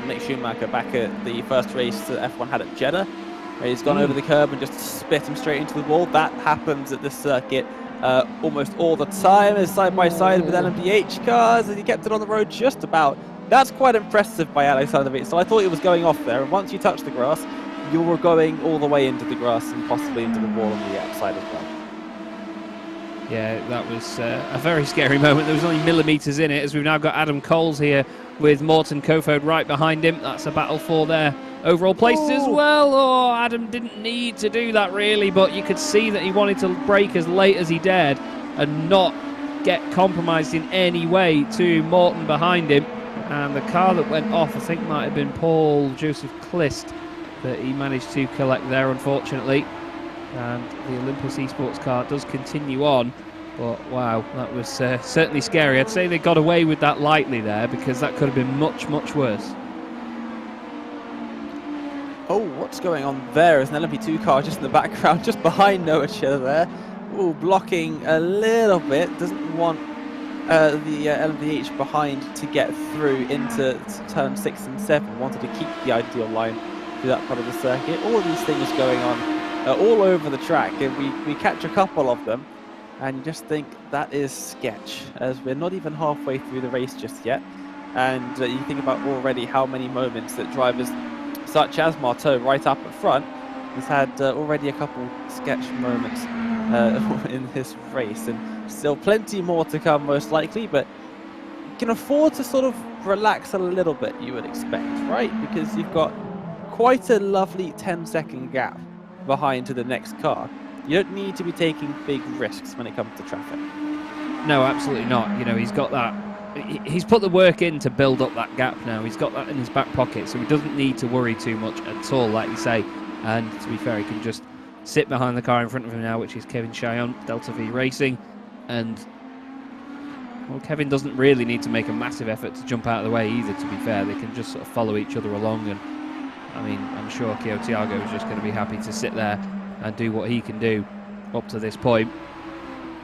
Mick Schumacher back at the first race that F1 had at Jeddah, where he's gone over the curb and just spit him straight into the wall. That happens at this circuit almost all the time, as side by side with LMDH cars, and he kept it on the road just about. That's quite impressive by Alexandrovic. So I thought he was going off there, and once you touch the grass, you were going all the way into the grass and possibly into the wall on the outside as well. Yeah, that was a very scary moment. There was only millimetres in it, as we've now got Adam Coles here with Morten Kofod right behind him. That's a battle for their overall places as well. Oh, Adam didn't need to do that really, but you could see that he wanted to brake as late as he dared and not get compromised in any way to Morten behind him. And the car that went off, I think, might have been Paul Joseph Clist that he managed to collect there, unfortunately. And the Olympus Esports car does continue on, but wow, that was certainly scary. I'd say they got away with that lightly there, because that could have been much, much worse. Oh, what's going on there? Is an LMP2 car just in the background, just behind Noah Chiller there. Oh, blocking a little bit. Doesn't want the LMDH behind to get through into turn 6 and 7. Wanted to keep the ideal line through that part of the circuit. All of these things going on all over the track, and we catch a couple of them, and you just think that is sketch, as we're not even halfway through the race just yet. And you think about already how many moments that drivers such as Marteau right up at front has had already a couple sketch moments in this race, and still plenty more to come most likely, but you can afford to sort of relax a little bit, you would expect, right? Because you've got quite a lovely 10-second gap behind to the next car. You don't need to be taking big risks when it comes to traffic. No, absolutely not. You know, he's got that. He's put the work in to build up that gap now. He's got that in his back pocket, so he doesn't need to worry too much at all, like you say. And to be fair, he can just sit behind the car in front of him now, which is Kevin Cheyenne, Delta V Racing. And, well, Kevin doesn't really need to make a massive effort to jump out of the way either, to be fair. They can just sort of follow each other along, and I mean, I'm sure Kyo Tiago is just going to be happy to sit there and do what he can do up to this point.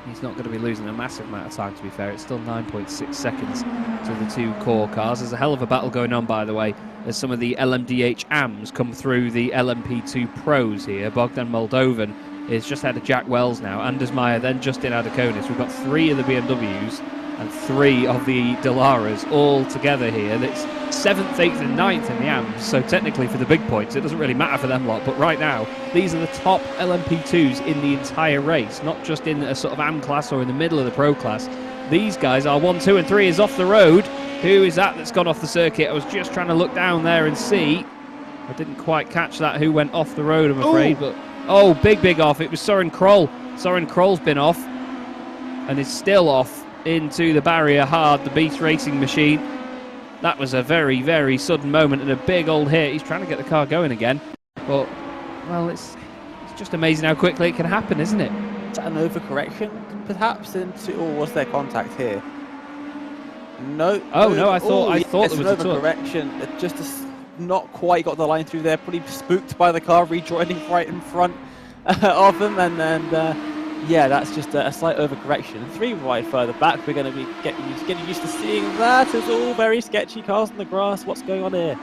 He's not going to be losing a massive amount of time, to be fair. It's still 9.6 seconds to the two core cars. There's a hell of a battle going on, by the way, as some of the LMDH AMs come through the LMP2 Pros here. Bogdan Moldovan is just ahead of Jack Wells now. Anders Meyer, then Justin Adakonis. We've got three of the BMWs and 3 of the Dalaras all together here. That's 7th, 8th and 9th in the AMs, so technically for the big points it doesn't really matter for them lot, but right now these are the top LMP2s in the entire race, not just in a sort of AM class or in the middle of the pro class. These guys are 1, 2 and 3 is off the road. Who is that that's gone off the circuit? I was just trying to look down there and see. I didn't quite catch that who went off the road, I'm afraid. But oh, big off. It was Soren Kroll. Soren Kroll's been off and is still off into the barrier hard, the Beast Racing machine. That was a very, very sudden moment and a big old hit. He's trying to get the car going again. But, well, it's just amazing how quickly it can happen, isn't it? Is that an overcorrection, perhaps, or was there contact here? No. Oh, no, I thought there was an overcorrection. It just not quite got the line through there. Pretty spooked by the car rejoining right in front of them. And then, yeah, that's just a slight overcorrection. 3 wide further back. We're going to be getting used to seeing that. It's all very sketchy cars on the grass. What's going on here?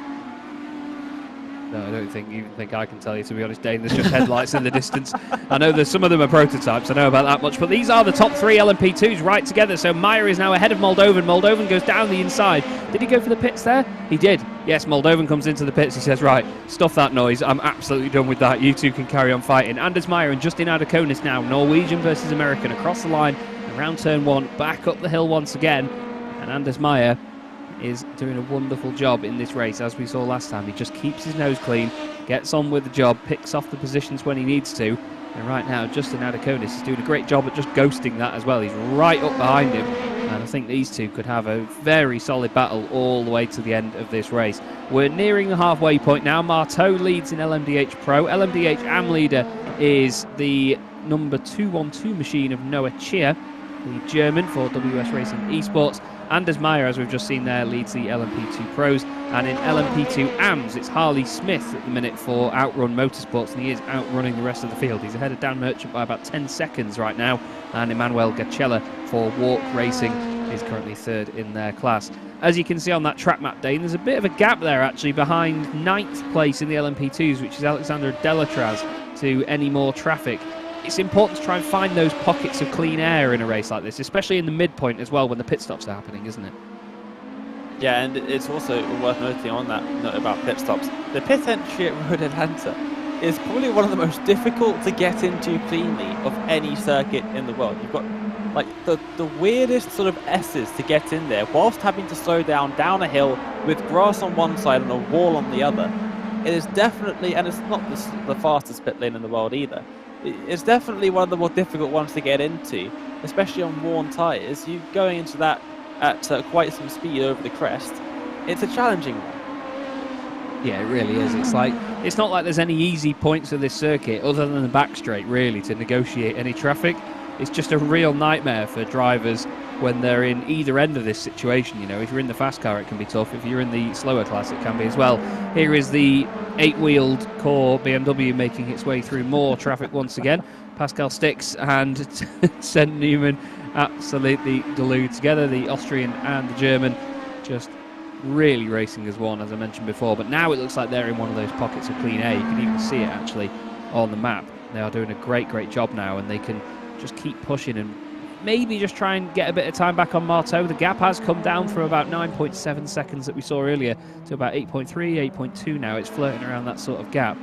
No, I don't even think I can tell you, to be honest, Dane. There's just headlights in the distance. I know there's some of them are prototypes. I know about that much. But these are the top 3 LMP2s right together. So Meyer is now ahead of Moldovan. Moldovan goes down the inside. Did he go for the pits there? He did. Yes, Moldovan comes into the pits. He says, right, stuff that noise. I'm absolutely done with that. You two can carry on fighting. Anders Meyer and Justin Adakonis now. Norwegian versus American across the line. Around turn 1. Back up the hill once again. And Anders Meyer is doing a wonderful job in this race, as we saw last time. He just keeps his nose clean, gets on with the job, picks off the positions when he needs to. And right now, Justin Adakonis is doing a great job at just ghosting that as well. He's right up behind him. And I think these two could have a very solid battle all the way to the end of this race. We're nearing the halfway point now. Marteau leads in LMDH Pro. LMDH AM leader is the number 212 machine of Noah Cheer, the German for WS Racing Esports. Anders Meyer, as we've just seen there, leads the LMP2 Pros. And in LMP2 AMS, it's Harley Smith at the minute for Outrun Motorsports, and he is outrunning the rest of the field. He's ahead of Dan Merchant by about 10 seconds right now. And Emmanuel Gacella for Walk Racing is currently 3rd in their class. As you can see on that track map, Dane, there's a bit of a gap there, actually, behind 9th place in the LMP2s, which is Alexander Delatraz, to any more traffic. It's important to try and find those pockets of clean air in a race like this, especially in the midpoint as well when the pit stops are happening, isn't it? Yeah, and it's also worth noting on that note about pit stops. The pit entry at Road Atlanta is probably one of the most difficult to get into cleanly of any circuit in the world. You've got like the weirdest sort of S's to get in there whilst having to slow down a hill with grass on one side and a wall on the other. It is definitely, and it's not the fastest pit lane in the world either. It's definitely one of the more difficult ones to get into, especially on worn tyres. You're going into that at quite some speed over the crest. It's a challenging one. Yeah, it really is. It's not like there's any easy points of this circuit other than the back straight, really, to negotiate any traffic. It's just a real nightmare for drivers when they're in either end of this situation. You know, if you're in the fast car, it can be tough. If you're in the slower class, it can be as well. Here is the 8-wheeled core BMW making its way through more traffic once again. Pascal Stix and St. Newman absolutely glued together. The Austrian and the German just really racing as one, as I mentioned before. But now it looks like they're in one of those pockets of clean air. You can even see it actually on the map. They are doing a great job now, and they can just keep pushing and maybe just try and get a bit of time back on Marteau. The gap has come down from about 9.7 seconds that we saw earlier to about 8.3, 8.2 now. It's flirting around that sort of gap.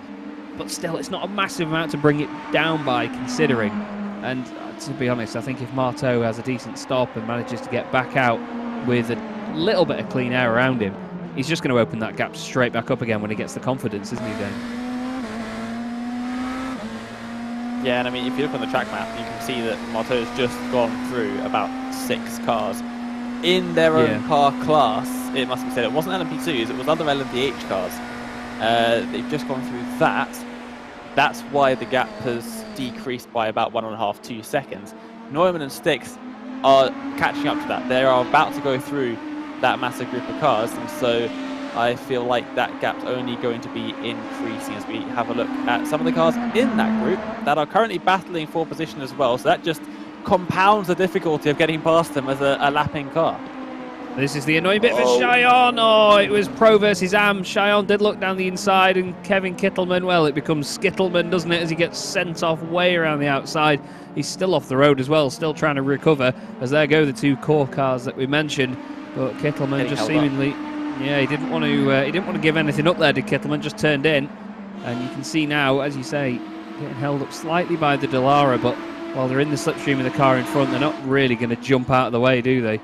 But still, it's not a massive amount to bring it down by, considering. And to be honest, I think if Marteau has a decent stop and manages to get back out with a little bit of clean air around him, he's just going to open that gap straight back up again when he gets the confidence, isn't he, Dan? Yeah, and I mean, if you look on the track map, you can see that Marteau's just gone through about 6 cars in their own car class. It must be said, it wasn't LMP2s, it was other LMDH cars. They've just gone through that. That's why the gap has decreased by about 1.5, 2 seconds. Neumann and Stix are catching up to that. They are about to go through that massive group of cars, and so I feel like that gap's only going to be increasing as we have a look at some of the cars in that group that are currently battling for position as well. So that just compounds the difficulty of getting past them as a lapping car. This is the annoying bit for Cheyenne. Oh, it was Pro versus Am. Cheyenne did look down the inside, and Kevin Kittleman, well, it becomes Skittleman, doesn't it, as he gets sent off way around the outside. He's still off the road as well, still trying to recover, as there go the two core cars that we mentioned. But Kittleman just seemingly, yeah, he didn't want to give anything up there, did Kittleman, just turned in. And you can see now, as you say, getting held up slightly by the Dallara, but while they're in the slipstream of the car in front, they're not really going to jump out of the way, do they?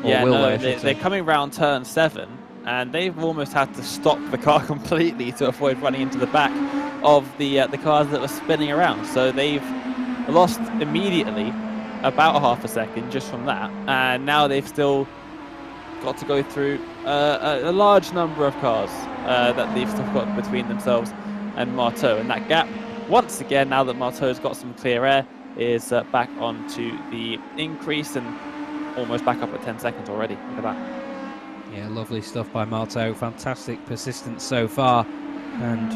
Yeah, no, they're coming round turn 7, and they've almost had to stop the car completely to avoid running into the back of the cars that were spinning around. So they've lost immediately about a half a second just from that, and now they've still got to go through a large number of cars that they've still got between themselves and Marteau. And that gap, once again, now that Marteau's got some clear air, is back onto the increase and almost back up at 10 seconds already. Look at that. Yeah, lovely stuff by Marteau. Fantastic persistence so far. And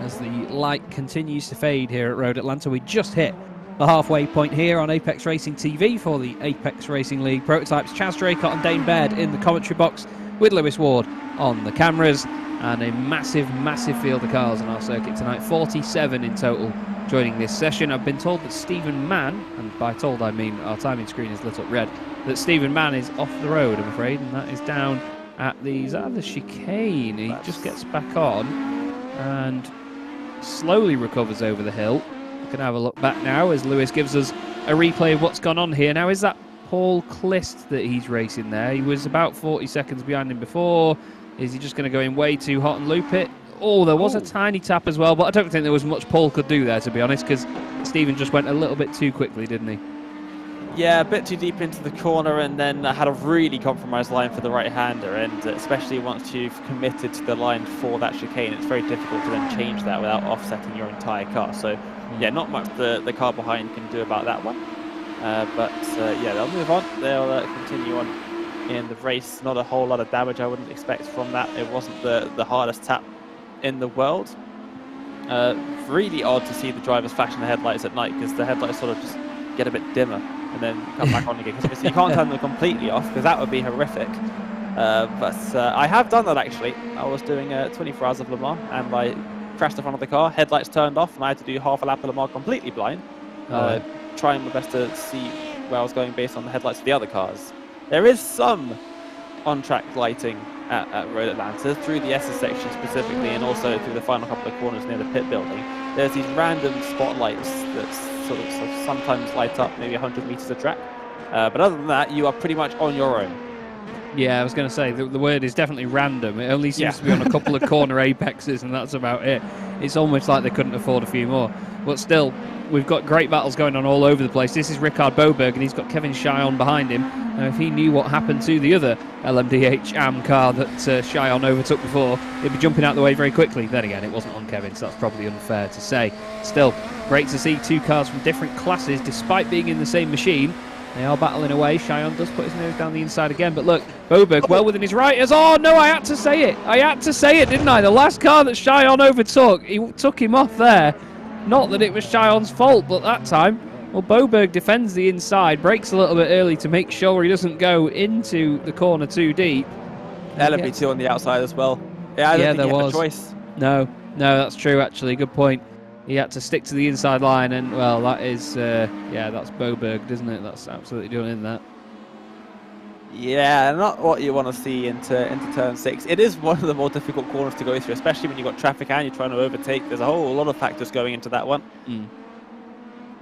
as the light continues to fade here at Road Atlanta, we just hit the halfway point here on Apex Racing TV for the Apex Racing League prototypes. Chaz Draycott and Dane Baird in the commentary box with Lewis Ward on the cameras, and a massive field of cars on our circuit tonight. 47 in total joining this session. I've been told that Stephen Mann, and by told I mean our timing screen is lit up red, that Stephen Mann is off the road, I'm afraid, and that is down at the chicane. He just gets back on and slowly recovers over the hill. We can have a look back now as Lewis gives us a replay of what's gone on here. Now, is that Paul Clist that he's racing there? He was about 40 seconds behind him before. Is he just going to go in way too hot and loop it? Oh, there was a tiny tap as well, but I don't think there was much Paul could do there, to be honest, because Stephen just went a little bit too quickly, didn't he? Yeah, a bit too deep into the corner, and then had a really compromised line for the right-hander, and especially once you've committed to the line for that chicane, it's very difficult to then change that without offsetting your entire car. So, yeah, not much the car behind can do about that one. But yeah, they'll move on. They'll continue on in the race. Not a whole lot of damage I wouldn't expect from that. It wasn't the hardest tap in the world. Really odd to see the drivers flashing the headlights at night, because the headlights sort of just get a bit dimmer and then come back on again, because obviously you can't turn them completely off, because that would be horrific. But I have done that actually. I was doing 24 hours of Le Mans, and I crashed in front of the car, headlights turned off, and I had to do half a lap of Le Mans completely blind, trying my best to see where I was going based on the headlights of the other cars. There is some on-track lighting at Road Atlanta, through the SS section specifically, and also through the final couple of corners near the pit building. There's these random spotlights that sort of sometimes light up maybe 100 meters of track. But other than that, you are pretty much on your own. Yeah, I was going to say, the word is definitely random. It only seems to be on a couple of corner apexes, and that's about it. It's almost like they couldn't afford a few more. But still, we've got great battles going on all over the place. This is Ricard Boberg, and he's got Kevin Cheyenne behind him. Now, if he knew what happened to the other LMDH AM car that Cheyenne overtook before, he'd be jumping out the way very quickly. Then again, it wasn't on Kevin, so that's probably unfair to say. Still, great to see two cars from different classes, despite being in the same machine. They are battling away. Cheyenne does put his nose down the inside again, but look, Boberg well within his right. Oh no, I had to say it. I had to say it, didn't I? The last car that Cheyenne overtook, he took him off there. Not that it was Cheyenne's fault, but that time, well, Boberg defends the inside, brakes a little bit early to make sure he doesn't go into the corner too deep. LMP2 on the outside as well. Yeah, I don't think he had a choice. No, that's true actually. Good point. He had to stick to the inside line, and well, that is, yeah, that's Boberg, isn't it? That's absolutely doing in that. Yeah, not what you want to see into turn 6. It is one of the more difficult corners to go through, especially when you've got traffic and you're trying to overtake. There's a whole lot of factors going into that one.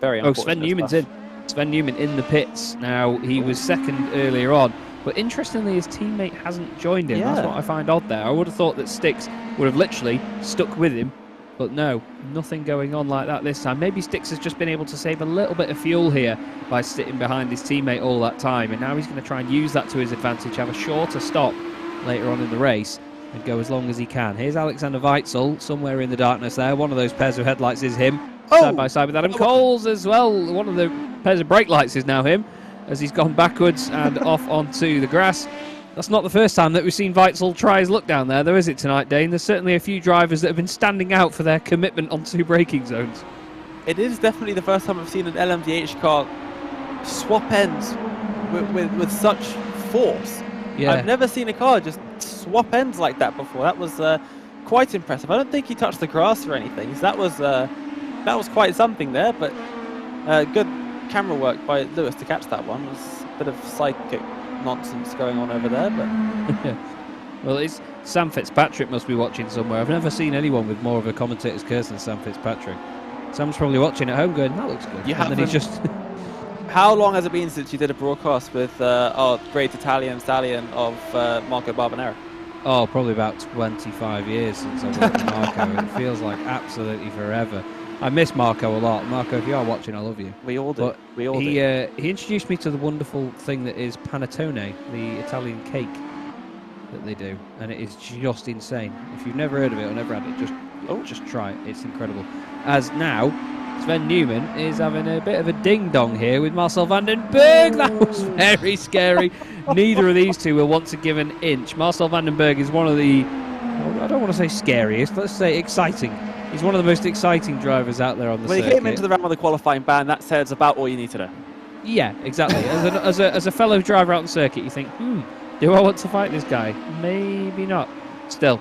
Very unfortunate. Sven Newman's in. Sven Newman in the pits. Now, he was second earlier on, but interestingly, his teammate hasn't joined him. Yeah. That's what I find odd there. I would have thought that Styx would have literally stuck with him, but no, nothing going on like that this time. Maybe Styx has just been able to save a little bit of fuel here by sitting behind his teammate all that time, and now he's going to try and use that to his advantage, have a shorter stop later on in the race and go as long as he can. Here's Alexander Weitzel, somewhere in the darkness there. One of those pairs of headlights is him, side by side with Adam Coles as well. One of the pairs of brake lights is now him, as he's gone backwards and off onto the grass. That's not the first time that we've seen Weitzel try his luck down there, though, is it, tonight, Dane? There's certainly a few drivers that have been standing out for their commitment on two braking zones. It is definitely the first time I've seen an LMDH car swap ends with such force. Yeah. I've never seen a car just swap ends like that before. That was quite impressive. I don't think he touched the grass or anything. So that was quite something there, but good camera work by Lewis to catch that one. It was a bit of psychic nonsense going on over there, but well, it's Sam Fitzpatrick must be watching somewhere. I've never seen anyone with more of a commentator's curse than Sam Fitzpatrick. Sam's probably watching at home going, that looks good. And then he's just... How long has it been since you did a broadcast with our great Italian stallion of Marco Barbanera? Oh, probably about 25 years since I worked with Marco. It feels like absolutely forever. I miss Marco a lot. Marco, if you are watching, I love you. We all do. But we all do. He introduced me to the wonderful thing that is panettone, the Italian cake that they do, and it is just insane. If you've never heard of it or never had it, just try it. It's incredible. As now, Sven Newman is having a bit of a ding-dong here with Marcel van den Berg. That was very scary. Neither of these two will want to give an inch. Marcel van den Berg is one of the, I don't want to say scariest, let's say exciting. He's one of the most exciting drivers out there on the circuit. When he came into the round with the qualifying ban, that says about all you need to know. Yeah, exactly. As a fellow driver out on the circuit, you think, do I want to fight this guy? Maybe not. Still,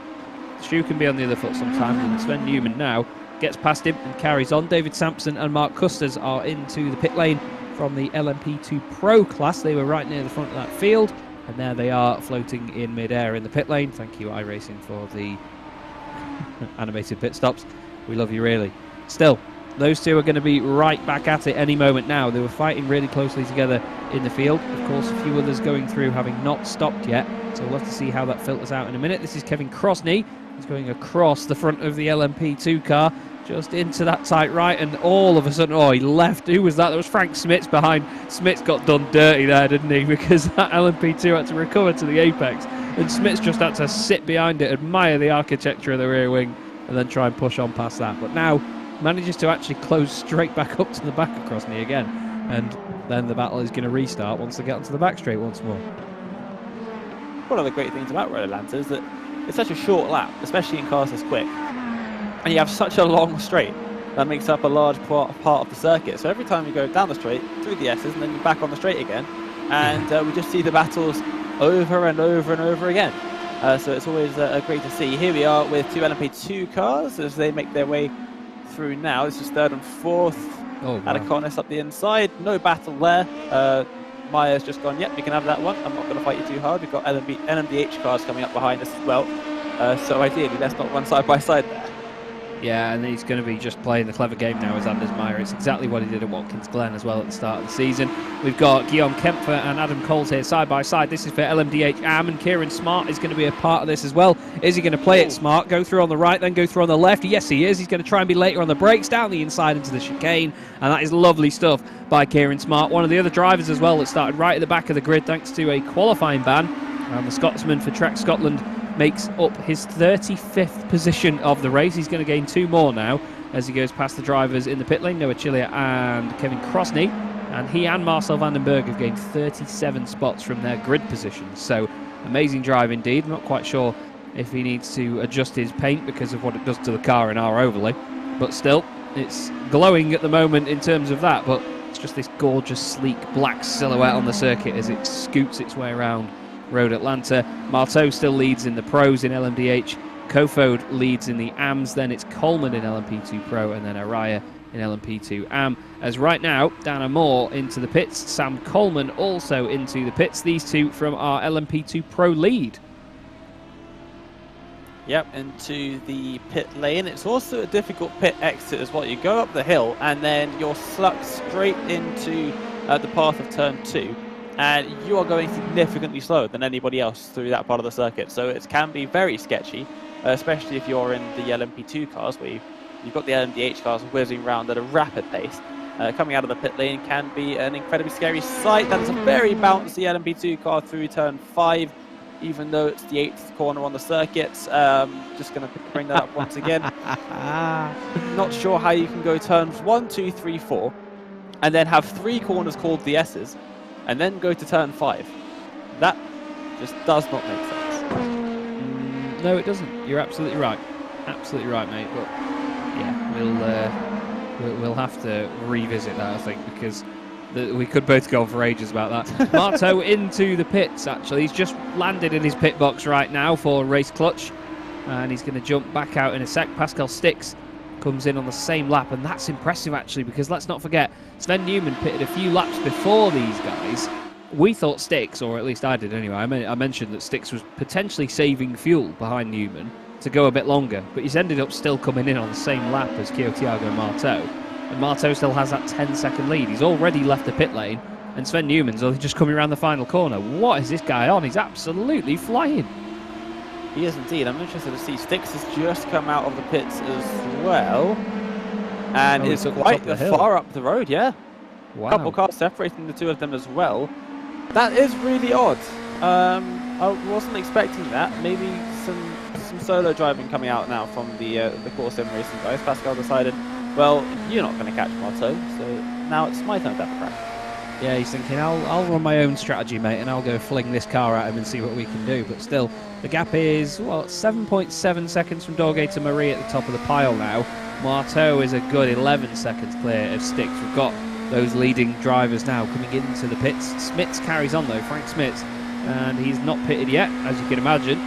the shoe can be on the other foot sometimes, and Sven Newman now gets past him and carries on. David Sampson and Mark Custers are into the pit lane from the LMP2 Pro class. They were right near the front of that field, and there they are floating in mid-air in the pit lane. Thank you, iRacing, for the animated pit stops. We love you, really. Still, those two are going to be right back at it any moment now. They were fighting really closely together in the field. Of course, a few others going through having not stopped yet, so we'll have to see how that filters out in a minute. This is Kevin Crosney. He's going across the front of the LMP2 car, just into that tight right, and all of a sudden, he left. Who was that? That was Frank Smits behind. Smits got done dirty there, didn't he? Because that LMP2 had to recover to the apex, and Smits just had to sit behind it, admire the architecture of the rear wing, and then try and push on past that. But now manages to actually close straight back up to the back of Crosney again, and then the battle is going to restart once they get onto the back straight once more. One of the great things about Road Atlanta is that it's such a short lap, especially in cars this quick, and you have such a long straight that makes up a large part of the circuit. So every time you go down the straight, through the S's, and then you're back on the straight again, and we just see the battles over and over and over again. So it's always great to see. Here we are with two LMP2 cars as they make their way through now. This is third and fourth. Adaconis up the inside. No battle there. Maya's just gone, yep, you can have that one. I'm not going to fight you too hard. We've got NMDH cars coming up behind us as well. So ideally, let's not run side by side there. Yeah, and he's going to be just playing the clever game now as Anders Meyer. It's exactly what he did at Watkins Glen as well at the start of the season. We've got Guillaume Kempfer and Adam Coles here side by side. This is for LMDH AM, and Kieran Smart is going to be a part of this as well. Is he going to play it smart, go through on the right, then go through on the left? Yes, he is. He's going to try and be later on the brakes, down the inside into the chicane, and that is lovely stuff by Kieran Smart. One of the other drivers as well that started right at the back of the grid thanks to a qualifying ban. And the Scotsman for Trek Scotland makes up his 35th position of the race. He's going to gain 2 more now as he goes past the drivers in the pit lane, Noah Chillier and Kevin Crosney. And he and Marcel van den Berg have gained 37 spots from their grid positions. So amazing drive indeed. I'm not quite sure if he needs to adjust his paint because of what it does to the car in our overlay. But still, it's glowing at the moment in terms of that. But it's just this gorgeous, sleek, black silhouette on the circuit as it scoots its way around Road Atlanta. Marteau still leads in the pros in LMDH. Kofod leads in the AMs. Then it's Coleman in LMP2 Pro, and then Araya in LMP2 AM. As right now, Dana Moore into the pits. Sam Coleman also into the pits. These two from our LMP2 Pro lead. Yep, into the pit lane. It's also a difficult pit exit as well. You go up the hill and then you're sucked straight into the path of turn 2. And you are going significantly slower than anybody else through that part of the circuit. So it can be very sketchy, especially if you're in the LMP2 cars where you've got the LMDH cars whizzing around at a rapid pace. Coming out of the pit lane can be an incredibly scary sight. That is a very bouncy LMP2 car through turn 5, even though it's the 8th corner on the circuit. Just going to bring that up once again. Not sure how you can go turns 1, 2, 3, 4, and then have 3 corners called the S's, and then go to turn 5. That just does not make sense. No, it doesn't. You're absolutely right. Absolutely right, mate. But yeah, we'll have to revisit that, I think, because We could both go on for ages about that. Marto into the pits, actually. He's just landed in his pit box right now for race clutch. And he's going to jump back out in a sec. Pascal Stix comes in on the same lap. And that's impressive, actually, because let's not forget, Sven Newman pitted a few laps before these guys. We thought Stix, or at least I did anyway, I mentioned that Stix was potentially saving fuel behind Newman to go a bit longer. But he's ended up still coming in on the same lap as Thiago Marto. And Marto still has that 10-second lead. He's already left the pit lane, and Sven Newman's only just coming around the final corner. What is this guy on? He's absolutely flying. He is indeed. I'm interested to see. Stix has just come out of the pits as well, and is quite far up the road. Yeah, wow. A couple cars separating the two of them as well. That is really odd. I wasn't expecting that. Maybe some solo driving coming out now from the Core Sim Racing guys. Pascal decided, well, you're not going to catch Marto, so now it's my turn to have a crack. Yeah, he's thinking, I'll run my own strategy, mate, and I'll go fling this car at him and see what we can do. But still, the gap is, well, 7.7 seconds from Dorgay to Marie at the top of the pile now. Marto is a good 11 seconds clear of Stix. We've got those leading drivers now coming into the pits. Smits carries on, though, Frank Smits, and he's not pitted yet, as you can imagine.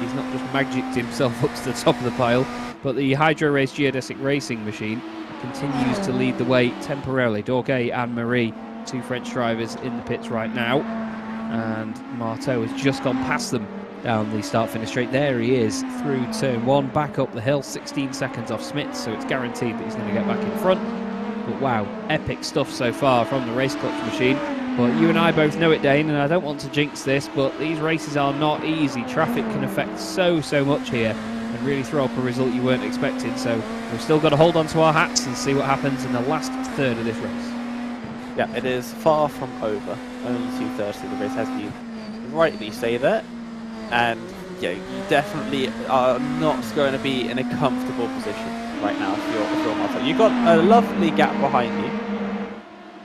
He's not just magicked himself up to the top of the pile, but the Hydro Race Geodesic Racing machine continues to lead the way temporarily. Dorgay and Marie, two French drivers in the pits right now, and Marto has just gone past them down the start-finish straight. There he is through turn one, back up the hill, 16 seconds off Smits, so it's guaranteed that he's going to get back in front. But wow, epic stuff so far from the race clutch machine. But you and I both know it, Dane, and I don't want to jinx this, but these races are not easy. Traffic can affect so much here and really throw up a result you weren't expecting. So we've still got to hold on to our hats and see what happens in the last third of this race. Yeah, it is far from over. Only 2/3 of the race, as you rightly say there. And yeah, you definitely are not going to be in a comfortable position right now if you're Marto. You've got a lovely gap behind you,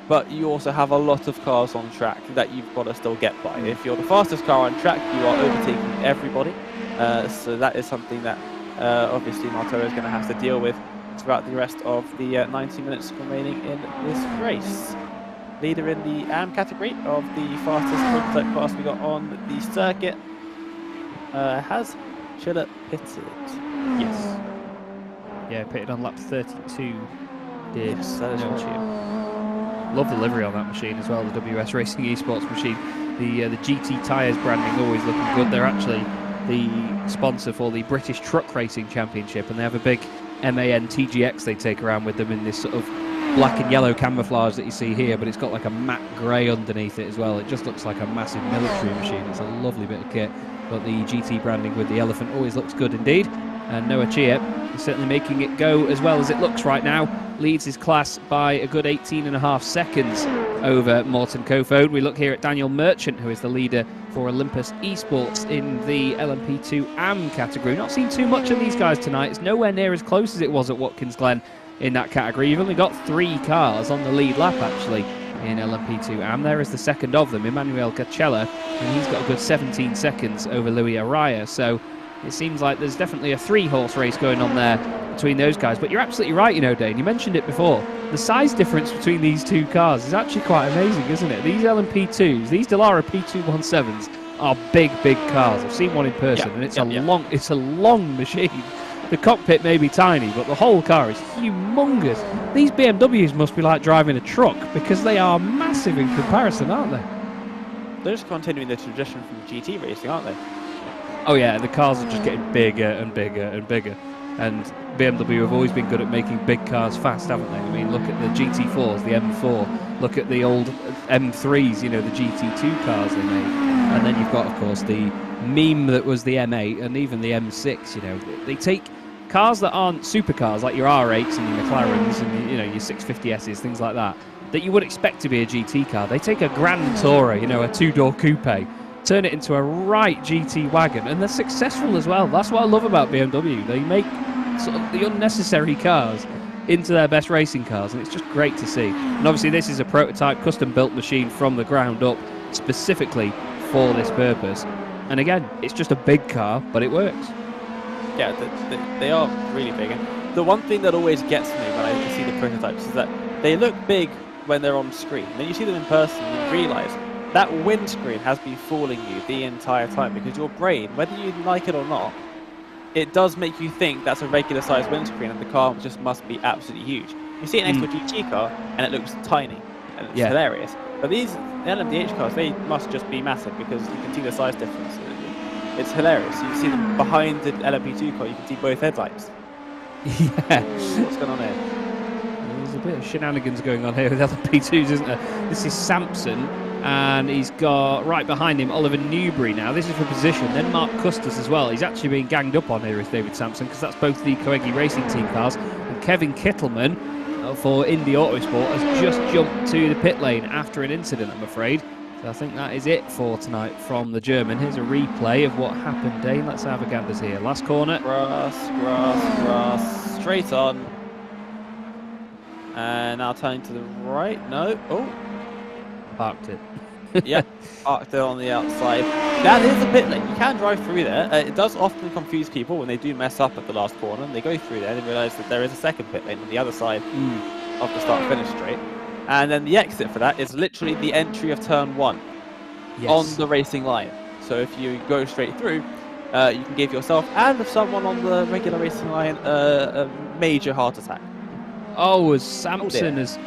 but you also have a lot of cars on track that you've got to still get by. If you're the fastest car on track, you are overtaking everybody. So that is something that obviously Marto is going to have to deal with throughout the rest of the 90 minutes remaining in this race. Leader in the AM category of the fastest prototype class we got on the circuit has Chiller pitted. Yes. Yeah, pitted on lap 32. Yes, that is right. Love the livery on that machine as well, the WS Racing Esports machine. The GT tyres branding always looking good. They're actually the sponsor for the British Truck Racing Championship, and they have a big MAN TGX they take around with them in this sort of black and yellow camouflage that you see here, but it's got like a matte grey underneath it as well. It just looks like a massive military machine. It's a lovely bit of kit, but the GT branding with the elephant always looks good indeed. And Noah Chiep is certainly making it go as well as it looks right now. Leads his class by a good 18.5 seconds over Morten Kofod. We look here at Daniel Merchant, who is the leader for Olympus Esports in the LMP2 AM category. Not seen too much of these guys tonight. It's nowhere near as close as it was at Watkins Glen in that category. You've only got 3 cars on the lead lap, actually, in LMP2 AM. There is the second of them, Emmanuel Cacella, and he's got a good 17 seconds over Louis Araya. So it seems like there's definitely a 3-horse race going on there between those guys. But you're absolutely right, you know, Dane. You mentioned it before. The size difference between these two cars is actually quite amazing, isn't it? These LMP2s, these Dallara P217s are big cars. I've seen one in person, and it's a long machine. The cockpit may be tiny, but the whole car is humongous. These BMWs must be like driving a truck because they are massive in comparison, aren't they? They're just continuing the tradition from GT racing, aren't they? Oh yeah, the cars are just getting bigger and bigger and bigger. And BMW have always been good at making big cars fast, haven't they? I mean, look at the GT4s, the M4. Look at the old M3s, you know, the GT2 cars they made. And then you've got, of course, the meme that was the M8 and even the M6, you know. They take cars that aren't supercars, like your R8s and your McLarens and, you know, your 650Ss, things like that you would expect to be a GT car. They take a Grand Tourer, you know, a 2-door coupe, turn it into a right GT wagon, and they're successful as well. That's what I love about BMW. They make sort of the unnecessary cars into their best racing cars, and it's just great to see. And obviously this is a prototype, custom-built machine from the ground up, specifically for this purpose. And again, it's just a big car, but it works. Yeah, they are really big. And the one thing that always gets me when I see the prototypes is that they look big when they're on screen. Then you see them in person, you realise that windscreen has been fooling you the entire time, because your brain, whether you like it or not, it does make you think that's a regular sized windscreen and the car just must be absolutely huge. You see it next to a GT car and it looks tiny and it's hilarious. But these LMDH cars, they must just be massive because you can see the size difference. It's hilarious. You see them behind the LMP2 car, you can see both headlights. Yeah. What's going on here? There's a bit of shenanigans going on here with LMP2s, isn't there? This is Sampson, and he's got right behind him Oliver Newbury now. This is for position. Then Mark Custis as well. He's actually being ganged up on here with David Sampson because that's both the Corby Racing team cars. And Kevin Kittleman for Indy Autosport has just jumped to the pit lane after an incident, I'm afraid. So I think that is it for tonight from the German. Here's a replay of what happened, Dane. Let's have a gander here. Last corner. Grass. Straight on. And now turning to the right. No. Oh. Parked it. Yep, parked it on the outside. That is a pit lane. You can drive through there. It does often confuse people when they do mess up at the last corner. And they go through there and they realise that there is a second pit lane on the other side of the start-finish straight. And then the exit for that is literally the entry of turn 1 on the racing line. So if you go straight through, you can give yourself and someone on the regular racing line a major heart attack. Oh, as Sampson has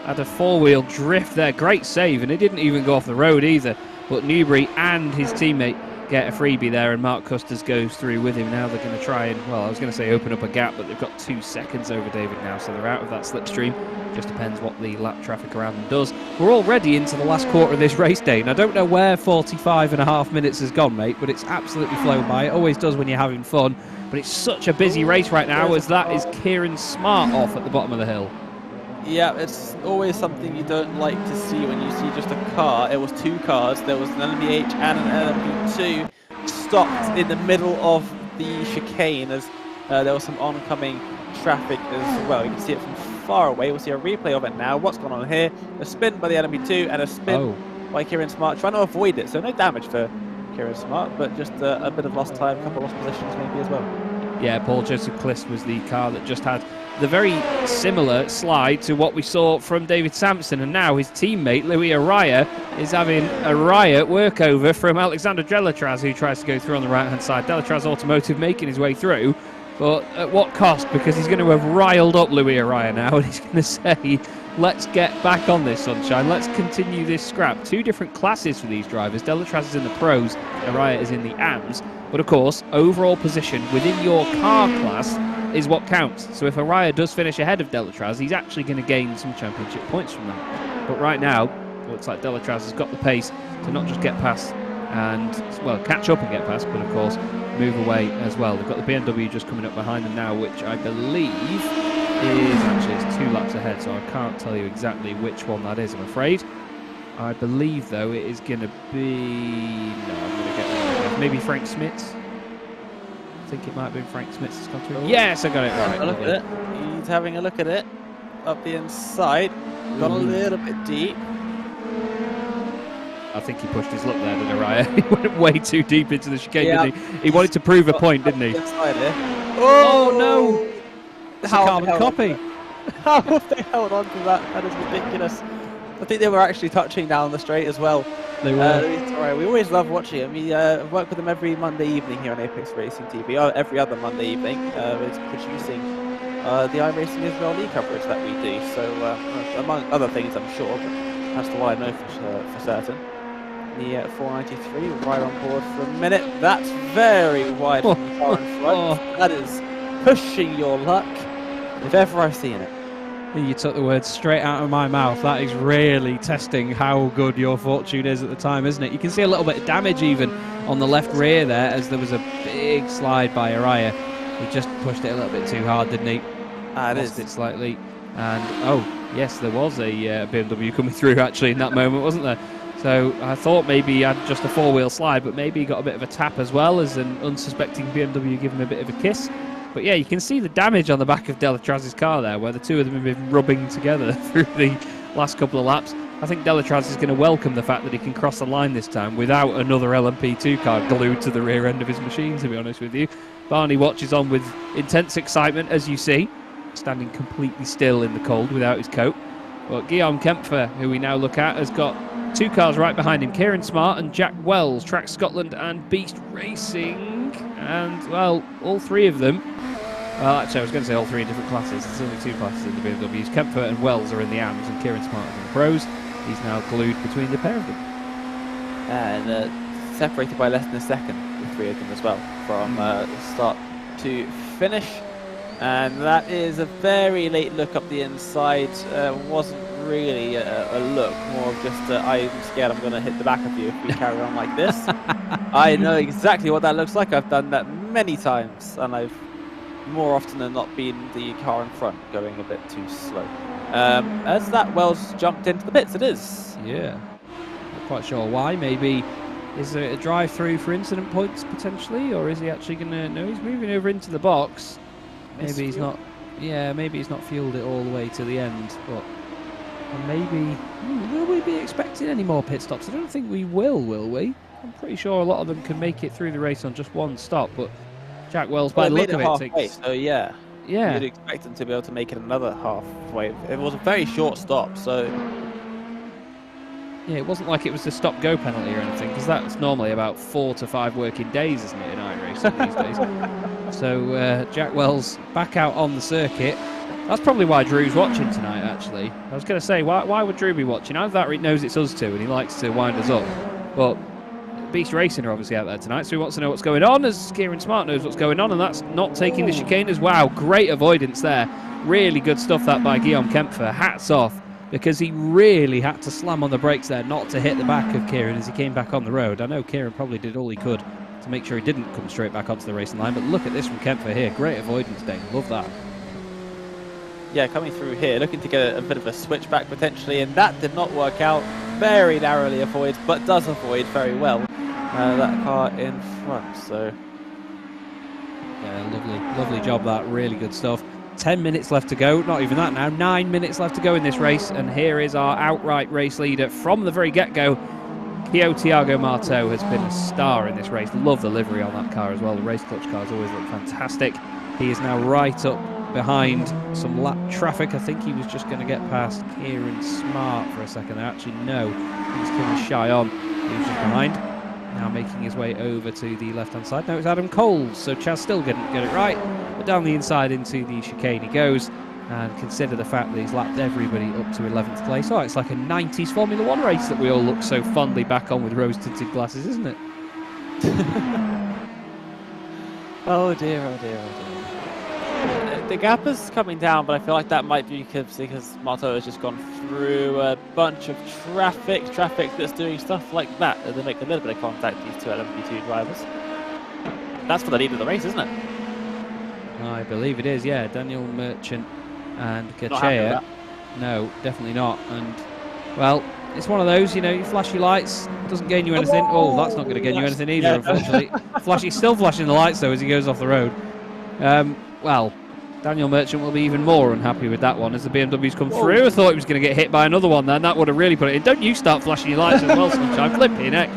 had a four-wheel drift there. Great save, and he didn't even go off the road either. But Newbury and his teammate get a freebie there, and Mark Custis goes through with him. Now they're going to try and, well, I was going to say open up a gap, but they've got 2 seconds over David now, so they're out of that slipstream. Just depends what the lap traffic around them does. We're already into the last quarter of this race day, and I don't know where 45.5 minutes has gone, mate, but it's absolutely flown by. It always does when you're having fun, but it's such a busy race right now, as that is Kieran Smart off at the bottom of the hill. Yeah, it's always something you don't like to see when you see just a car. It was 2 cars. There was an LMDH and an LMP2 stopped in the middle of the chicane as there was some oncoming traffic as well. You can see it from far away. We'll see a replay of it now. What's going on here? A spin by the LMP2 and a spin by Kieran Smart, trying to avoid it. So no damage for Kieran Smart, but just a bit of lost time, a couple of lost positions maybe as well. Yeah, Paul Joseph Clist was the car that just had the very similar slide to what we saw from David Sampson, and now his teammate Louis Araya is having a riot workover from Alexander Delatraz, who tries to go through on the right hand side. Delatraz Automotive making his way through, but at what cost? Because he's going to have riled up Louis Araya now, and he's going to say, let's get back on this, sunshine, let's continue this scrap. 2 different classes for these drivers. Delatraz is in the pros, Araya is in the AMs. But of course, overall position within your car class is what counts. So if Araya does finish ahead of Delatraz, he's actually going to gain some championship points from that. But right now, it looks like Delatraz has got the pace to not just get past and, well, catch up and get past, but of course, move away as well. They've got the BMW just coming up behind them now, which I believe it's 2 laps ahead, so I can't tell you exactly which one that is, I'm afraid. I believe, though, it is going to be... No, I'm going to get that. Maybe Frank Smits. I think it might have been Frank Smits that's gone through. Yes, I got it right. Look at it. He's having a look at it. Up the inside. Gone a little bit deep. I think he pushed his luck there, didn't Araya? He went way too deep into the chicane, didn't he? He wanted to prove a point, didn't he? Oh, no! It's a carbon copy. How have they held on to that? That is ridiculous. I think they were actually touching down the straight as well. They were. Sorry, we always love watching them. We work with them every Monday evening here on Apex Racing TV. Every other Monday evening. It's producing the iRacing Israeli coverage that we do. So, among other things, I'm sure, but that's the one I know for certain. The 493 right on board for a minute. That's very wide from the car in front. That is pushing your luck, if ever I've seen it. You took the words straight out of my mouth. That is really testing how good your fortune is at the time, isn't it? You can see a little bit of damage even on the left rear there, as there was a big slide by Araya. He just pushed it a little bit too hard, didn't he? Lost it slightly. And, oh, yes, there was a BMW coming through, actually, in that moment, wasn't there? So I thought maybe he had just a 4-wheel slide, but maybe he got a bit of a tap as well, as an unsuspecting BMW gave him a bit of a kiss. But yeah, you can see the damage on the back of Delatraz's car there, where the two of them have been rubbing together through the last couple of laps. I think Delatraz is going to welcome the fact that he can cross the line this time without another LMP2 car glued to the rear end of his machine, to be honest with you. Barney watches on with intense excitement, as you see, standing completely still in the cold without his coat. But Guillaume Kempfer, who we now look at, has got 2 cars right behind him, Kieran Smart and Jack Wells, Track Scotland and Beast Racing. And, well, all 3 of them, well, actually, I was going to say all 3 in different classes. There's only 2 classes in the BMWs. Kempfer and Wells are in the AMs, and Kieran Smart is in the Pros. He's now glued between the pair of them. And separated by less than a second, the 3 of them as well, from start to finish. And that is a very late look up the inside. Wasn't really a look, more of just I'm scared I'm going to hit the back of you if we carry on like this. I know exactly what that looks like. I've done that many times, and I've more often than not been the car in front going a bit too slow. As that Wells jumped into the pits, it is. Yeah, not quite sure why. Maybe is there a drive-through for incident points potentially, or is he actually going to? No, he's moving over into the box. Maybe he's not. Yeah, maybe he's not fueled it all the way to the end. But maybe will we be expecting any more pit stops? I don't think we will we? I'm pretty sure a lot of them can make it through the race on just one stop. But Jack Wells, by the look of it, takes. So yeah, you'd expect them to be able to make it another halfway. It was a very short stop, so. Yeah, it wasn't like it was the stop-go penalty or anything, because that's normally about 4 to 5 working days, isn't it, in iRacing these days? So Jack Wells back out on the circuit. That's probably why Drew's watching tonight, actually. I was going to say, why would Drew be watching? Either that or he knows it's us two and he likes to wind us up. But Beast Racing are obviously out there tonight, so he wants to know what's going on, as Kieran Smart knows what's going on, and that's not taking the chicanes. Wow, great avoidance there. Really good stuff that by Guillaume Kempfer. Hats off, because he really had to slam on the brakes there not to hit the back of Kieran as he came back on the road. I know Kieran probably did all he could to make sure he didn't come straight back onto the racing line, but look at this from Kempfer here. Great avoidance, Dane. Love that. Yeah, coming through here, looking to get a bit of a switchback potentially, and that did not work out. Very narrowly avoids, but does avoid very well that car in front. So yeah, lovely job that. Really good stuff. 10 minutes left to go, not even that now, 9 minutes left to go in this race, and here is our outright race leader from the very get-go. Thiago Marteau has been a star in this race. Love the livery on that car as well. The race clutch cars always look fantastic. He is now right up behind some lap traffic. I think he was just going to get past Kieran Smart for a second there. Actually, no, he was Kieran shy on. He was just behind. Now making his way over to the left-hand side. Now it's Adam Coles, so Chaz still didn't get it right. But down the inside into the chicane he goes. And consider the fact that he's lapped everybody up to 11th place. Oh, it's like a 90s Formula 1 race that we all look so fondly back on with rose-tinted glasses, isn't it? Oh dear, oh dear, oh dear. The gap is coming down, but I feel like that might be because Marteau has just gone through a bunch of traffic that's doing stuff like that. They make a little bit of contact, these two LMP2 drivers. That's for the lead of the race, isn't it? I believe it is, yeah. Daniel Merchant and Gachea. No, definitely not. And, well, it's one of those, you know, you flash your lights, doesn't gain you anything. Oh, that's not going to gain you anything either, unfortunately. He's still flashing the lights, though, as he goes off the road. Well, Daniel Merchant will be even more unhappy with that one as the BMWs come through. I thought he was going to get hit by another one then. That would have really put it in. Don't you start flashing your lights as well, Sunshine. Flipping heck.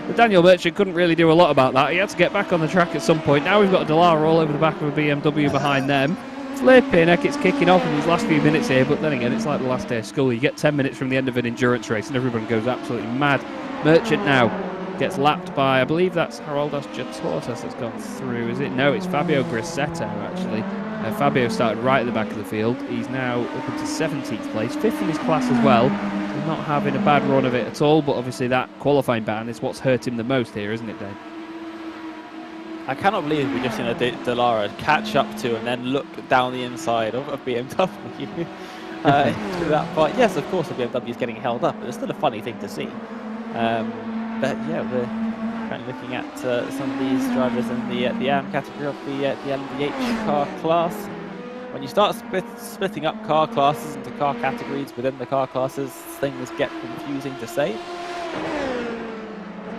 But Daniel Merchant couldn't really do a lot about that. He had to get back on the track at some point. Now we've got a Dallara all over the back of a BMW behind them. Flipping heck, it's kicking off in these last few minutes here, but then again, it's like the last day of school. You get 10 minutes from the end of an endurance race and everyone goes absolutely mad. Merchant now gets lapped by, I believe that's Haroldas Jatortas that's gone through, is it? No, it's Fabio Grassetto, actually. Fabio started right at the back of the field. He's now up into 17th place, 5th in his class as well. He's not having a bad run of it at all, but obviously that qualifying ban is what's hurt him the most here, isn't it, Dave? I cannot believe we just seen a Dallara catch up to and then look down the inside of a BMW to that part. Yes, of course, the BMW is getting held up, but it's still a funny thing to see. But yeah, we're currently looking at some of these drivers in the AM category of the LMDH car class. When you start splitting up car classes into car categories within the car classes, things get confusing to say.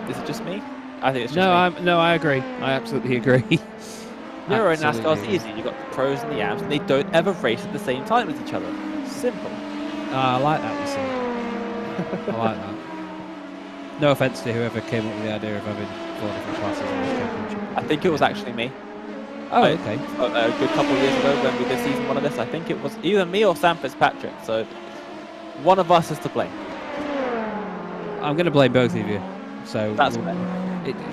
Is it just me? I think it's just me. No, I agree. I absolutely agree. Euro and NASCAR is easy. You've got the pros and the AMs, and they don't ever race at the same time as each other. Simple. I like that, you see. I like that. No offence to whoever came up with the idea of having 4 different classes in this championship. I think it was actually me. Oh, okay. A good couple of years ago when we did season 1 of this, I think it was either me or Sam Fitzpatrick. So one of us is to blame. I'm going to blame both of you. So That's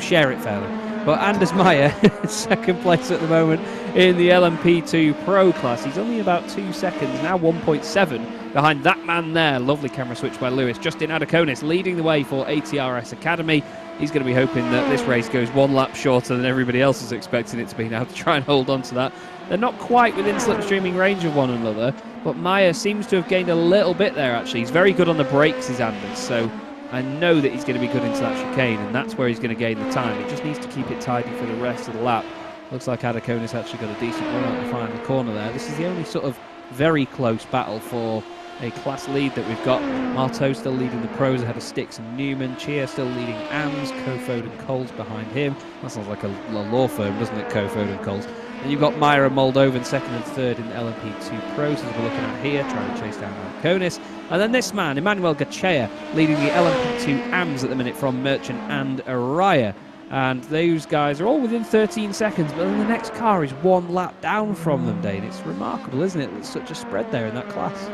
share it fairly. But Anders Meyer, second place at the moment in the LMP2 Pro class. He's only about 2 seconds, now 1.7 behind that man there. Lovely camera switch by Lewis. Justin Adakonis leading the way for ATRS Academy. He's going to be hoping that this race goes one lap shorter than everybody else is expecting it to be now to try and hold on to that. They're not quite within slipstreaming range of one another, but Meyer seems to have gained a little bit there actually. He's very good on the brakes, is Anders, so I know that he's going to be good into that chicane, and that's where he's going to gain the time. He just needs to keep it tidy for the rest of the lap. Looks like Adakonis actually got a decent run out the final corner there. This is the only sort of very close battle for a class lead that we've got. Marteau still leading the pros ahead of Stix and Newman. Chia still leading AMS. Kofod and Coles behind him. That sounds like a law firm, doesn't it, Kofod and Coles? And you've got Meyer and Moldovan second and third in the LMP2 Pros, as we're looking at here, trying to chase down Adakonis. And then this man, Emmanuel Gachea, leading the LMP2 AMS at the minute from Merchant and Araya. And those guys are all within 13 seconds, but then the next car is one lap down from them, Dane. It's remarkable, isn't it? There's such a spread there in that class.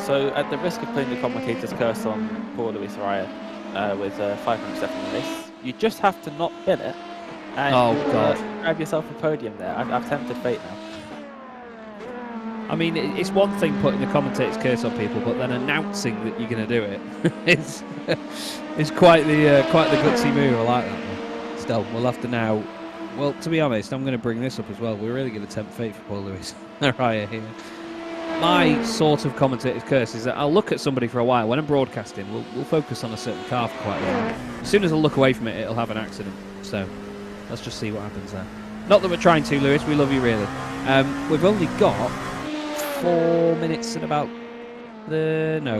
So, at the risk of putting the commentator's curse on poor Luis Araya with 5 minutes left in the race, you just have to not hit it. And God. grab yourself a podium there. I've tempted fate now. I mean, it's one thing putting the commentator's curse on people, but then announcing that you're going to do it it's quite the gutsy move. I like that one. Still, we'll have to now. Well, to be honest, I'm going to bring this up as well. We're really going to tempt fate for Paul Lewis Araya here. My sort of commentator's curse is that I'll look at somebody for a while. When I'm broadcasting, we'll focus on a certain car for quite a while. As soon as I look away from it, it'll have an accident. So let's just see what happens there. Not that we're trying to, Lewis. We love you, really. We've only got 4 minutes and about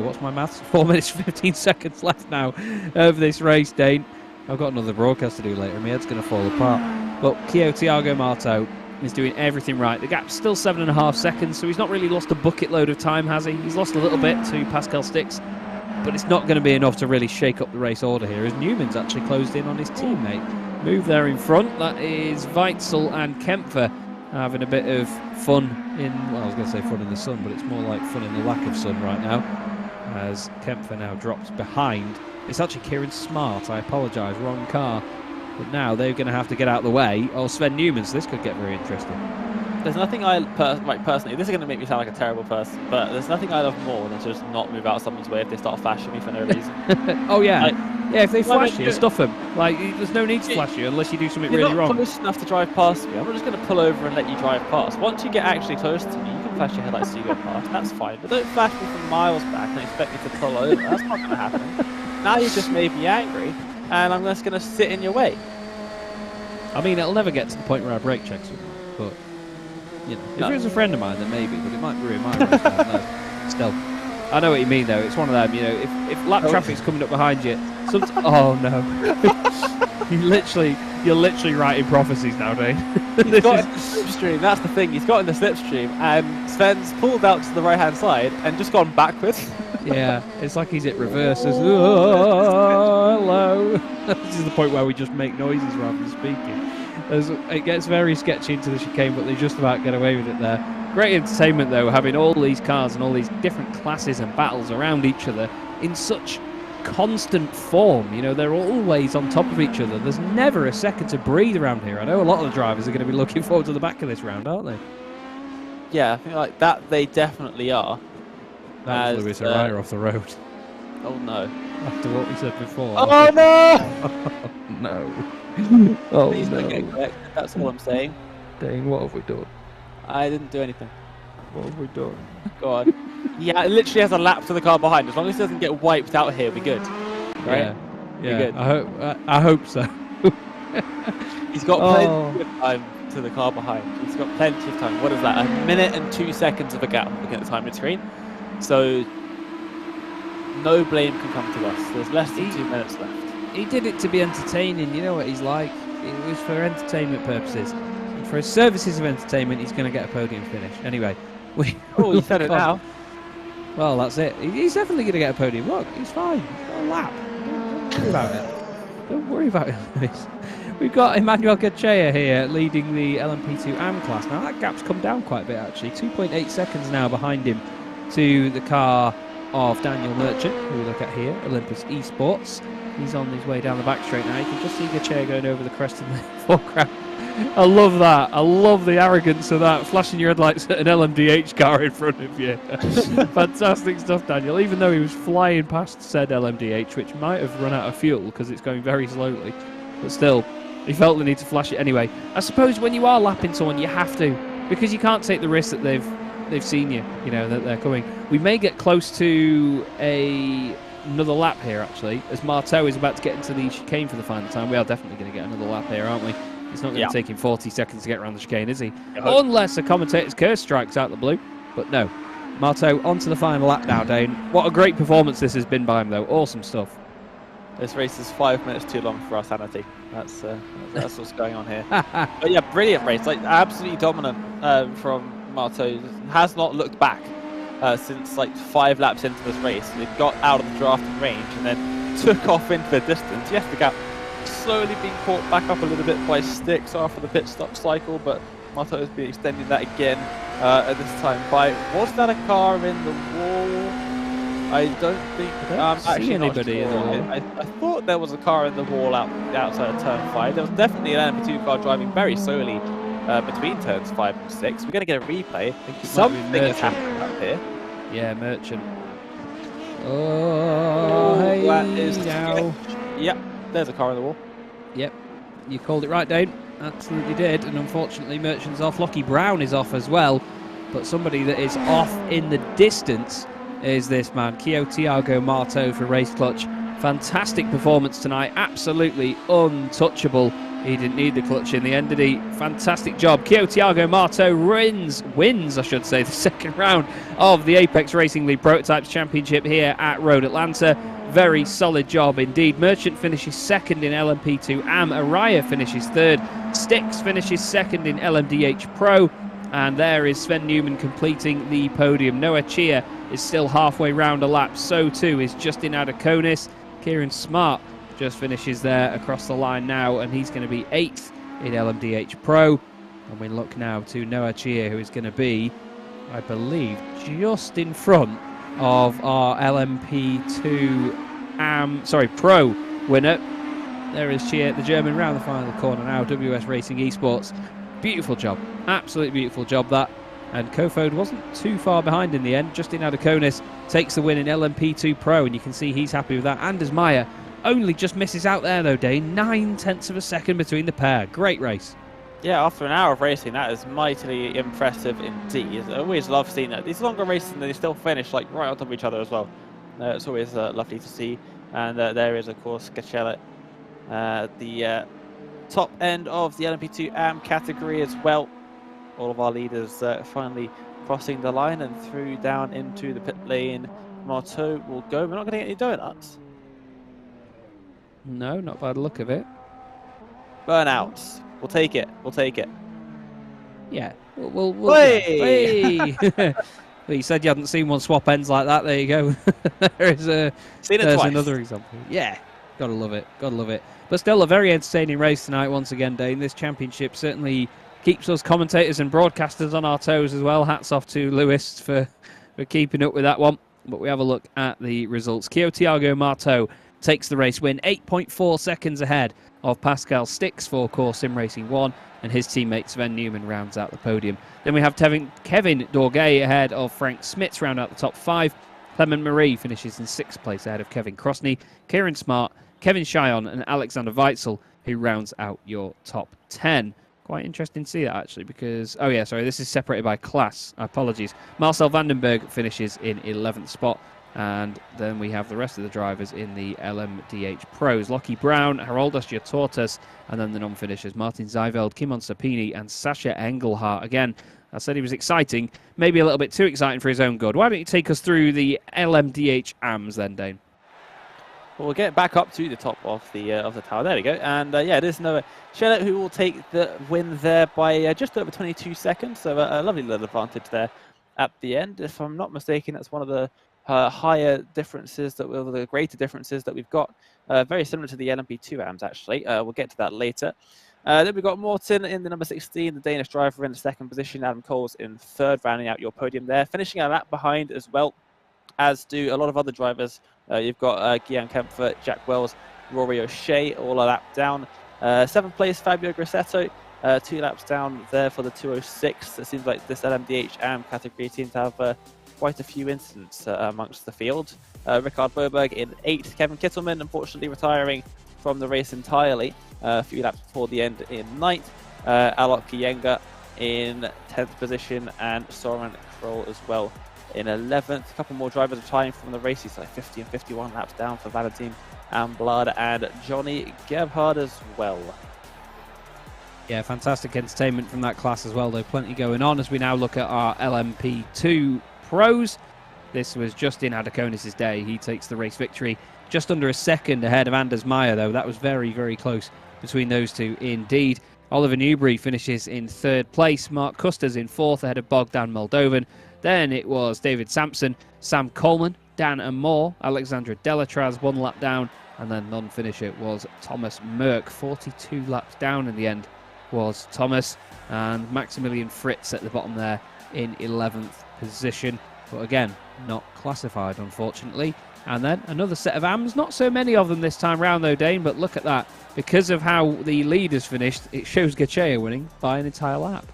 what's my maths? 4 minutes 15 seconds left now of this race, Dane. I've got another broadcast to do later. My head's going to fall apart. But Thiago Marteau is doing everything right. The gap's still 7.5 seconds, so he's not really lost a bucket load of time, has he? He's lost a little bit to Pascal Stix, but it's not going to be enough to really shake up the race order here, as Newman's actually closed in on his teammate. Move there in front. That is Weitzel and Kempfer having a bit of fun in, well, I was going to say fun in the sun, but it's more like fun in the lack of sun right now, as Kempfer now drops behind. It's actually Kieran Smart, I apologise, wrong car. But now they're going to have to get out of the way, or Sven Newman, so this could get very interesting. There's nothing I personally, this is going to make me sound like a terrible person, but there's nothing I love more than to just not move out of someone's way if they start flashing me for no reason. Oh yeah, like, yeah. If they flash you, stuff them. Like, there's no need to flash you unless you do something really wrong. You're not close enough to drive past me. I'm not just going to pull over and let you drive past. Once you get actually close to me, you can flash your headlights so you go past. That's fine. But don't flash me from miles back and expect me to pull over. That's not going to happen. Now you just made me angry, and I'm just going to sit in your way. I mean, it'll never get to the point where I brake checks with you, but you know, if it was a friend of mine, then maybe. But it might ruin my race. No. Still, I know what you mean, though. It's one of them. You know, if lap traffic's coming up behind you, oh no, you're literally writing prophecies now, Dave. He's got in the slipstream. That's the thing. He's got in the slipstream, and Sven's pulled out to the right-hand side and just gone backwards. Yeah, it's like he's at reverses. Oh, hello. This is the point where we just make noises rather than speaking. It gets very sketchy into the chicane, but they just about get away with it there. Great entertainment, though, having all these cars and all these different classes and battles around each other in such constant form. You know, they're always on top of each other. There's never a second to breathe around here. I know a lot of the drivers are going to be looking forward to the back of this round, aren't they? Yeah, I think like that they definitely are. That was Lewis Araya off the road. Oh no. After what we said before. Oh no! No. Oh Please no. don't get corrected, that's all I'm saying. Dane, what have we done? I didn't do anything. What have we done? Go on. Yeah, it literally has a lap to the car behind. As long as it doesn't get wiped out here, we're good. Right? Yeah. Good. I hope so. He's got plenty of time to the car behind. He's got plenty of time. What is that? 1 minute and 2 seconds of a gap looking at the time screen. So no blame can come to us. There's less than 2 minutes left. He did it to be entertaining. You know what he's like. It was for entertainment purposes. And for his services of entertainment, he's going to get a podium finish. Anyway, you said it now. Well, that's it. He's definitely going to get a podium. Look, he's fine. He's got a lap. Don't worry about it. Don't worry about it, Lewis. We've got Emmanuel Gachea here leading the LMP2 AM class. Now, that gap's come down quite a bit, actually. 2.8 seconds now behind him to the car of Daniel Merchant, who we look at here, Olympus Esports. He's on his way down the back straight now. You can just see the chair going over the crest in the foreground. I love that. I love the arrogance of that, flashing your headlights at an LMDH car in front of you. Fantastic stuff, Daniel. Even though he was flying past said LMDH, which might have run out of fuel because it's going very slowly, but still, he felt the need to flash it anyway. I suppose when you are lapping someone, you have to, because you can't take the risk that they've seen you, you know, that they're coming. We may get close to another lap here, actually, as Marteau is about to get into the chicane for the final time. We are definitely going to get another lap here, aren't we? It's not going to take him 40 seconds to get around the chicane, is he? Unless a commentator's curse strikes out the blue. But no. Marteau onto the final lap now, Dane. What a great performance this has been by him, though. Awesome stuff. This race is 5 minutes too long for our sanity. That's what's going on here. But yeah, brilliant race. Like, absolutely dominant from Marteau. Has not looked back since like 5 laps into this race. He got out of the drafting range and then took off into the distance. Yes, the gap slowly being caught back up a little bit by Sticks after the pit stop cycle, but Marteau has been extending that again at this time by, was that a car in the wall? I don't think, see anybody in the wall. I thought there was a car in the wall outside of turn 5. There was definitely an LMP2 car driving very slowly between turns 5 and 6. We're going to get a replay. Something has happened up here. Yeah, Merchant. Oh, hey, that is now. Yep, there's a car in the wall. Yep, you called it right, Dane. Absolutely did. And unfortunately, Merchant's off. Lockie Brown is off as well. But somebody that is off in the distance is this man, Thiago Marteau for Race Clutch. Fantastic performance tonight. Absolutely untouchable. He didn't need the clutch in the end, did he? Fantastic job. Thiago Marteau wins, I should say, the second round of the Apex Racing League Prototypes Championship here at Road Atlanta. Very solid job indeed. Merchant finishes second in LMP2 AM. Araya finishes third. Sticks finishes second in LMDH Pro. And there is Sven Newman completing the podium. Noah Chia is still halfway round a lap. So too is Justin Adakonis. Kieran Smart just finishes there across the line now, and he's going to be 8th in LMDH Pro. And we look now to Noah Chia, who is going to be, I believe, just in front of our LMP2 Pro winner. There is Chia, the German, round the final corner now. WS Racing Esports. Beautiful job. Absolutely beautiful job, that. And Kofod wasn't too far behind in the end. Justin Adakonis takes the win in LMP2 Pro, and you can see he's happy with that. Anders Meyer only just misses out there, though, Dane. 9/10 of a second between the pair. Great race. Yeah, after an hour of racing, that is mightily impressive indeed. I always love seeing that. These longer races, and they still finish like right on top of each other as well. It's always lovely to see. And there is, of course, Gacella, the top end of the LMP2 AM category as well. All of our leaders finally crossing the line and through down into the pit lane. Marteau will go. We're not going to get any donuts. No, not by the look of it. Burnouts. We'll take it. We'll take it. Yeah. We'll hey! Well, you said you hadn't seen one swap ends like that. There you go. There's another example. Yeah. Gotta love it. Gotta love it. But still a very entertaining race tonight once again, Dane. This championship certainly keeps us commentators and broadcasters on our toes as well. Hats off to Lewis for keeping up with that one. But we have a look at the results. Thiago Marteau takes the race win, 8.4 seconds ahead of Pascal Sticks for Core Sim Racing 1, and his teammate Sven Newman rounds out the podium. Then we have Kevin Dorgay ahead of Frank Smits, round out the top 5. Clement Marie finishes in 6th place ahead of Kevin Crosney, Kieran Smart, Kevin Chyon and Alexander Weitzel, who rounds out your top 10. Quite interesting to see that, actually, because... Oh, yeah, sorry, this is separated by class. Apologies. Marcel Vandenberg finishes in 11th spot. And then we have the rest of the drivers in the LMDH Pros. Lockie Brown, Haroldas Tortas, and then the non-finishers, Martin Zeiveld, Kimon Sapini, and Sasha Engelhardt. Again, I said he was exciting, maybe a little bit too exciting for his own good. Why don't you take us through the LMDH AMs then, Dane? Well, we'll get back up to the top of the tower. There we go. And yeah, it is Noah Shellett who will take the win there by just over 22 seconds. So a lovely little advantage there at the end. If I'm not mistaken, that's one of the higher differences, the greater differences that we've got. Very similar to the LMP2 AMs, actually. We'll get to that later. Then we've got Morten in the number 16, the Danish driver in the 2nd position. Adam Coles in 3rd, rounding out your podium there. Finishing a lap behind as well. as do a lot of other drivers. You've got Guillaume Kempfer, Jack Wells, Rory O'Shea, all a lap down. 7th place, Fabio Grassetto, 2 laps down there for the 206. It seems like this LMDH AM category seems to have quite a few incidents amongst the field. Rickard Boberg in 8th, Kevin Kittleman unfortunately retiring from the race entirely a few laps before the end in 9th. Alok Kiyenga in 10th position, and Soren Kroll as well in 11th. A couple more drivers retiring from the races, like 50 and 51 laps down for Valentin Amblad and Johnny Gebhard as well. Yeah, fantastic entertainment from that class as well, though. Plenty going on as we now look at our LMP2 pros. This was Justin Adakonis' day. He takes the race victory just under a second ahead of Anders Meyer, though. That was very, very close between those two indeed. Oliver Newbury finishes in 3rd place. Mark Custers in 4th ahead of Bogdan Moldovan. Then it was David Sampson, Sam Coleman, Dan Amore, Alexandra Delatraz 1 lap down, and then non-finisher was Thomas Merck. 42 laps down in the end was Thomas, and Maximilian Fritz at the bottom there in 11th position, but again, not classified unfortunately. And then another set of AMs, not so many of them this time round though, Dane, but look at that. Because of how the leaders finished, it shows Gachea winning by an entire lap.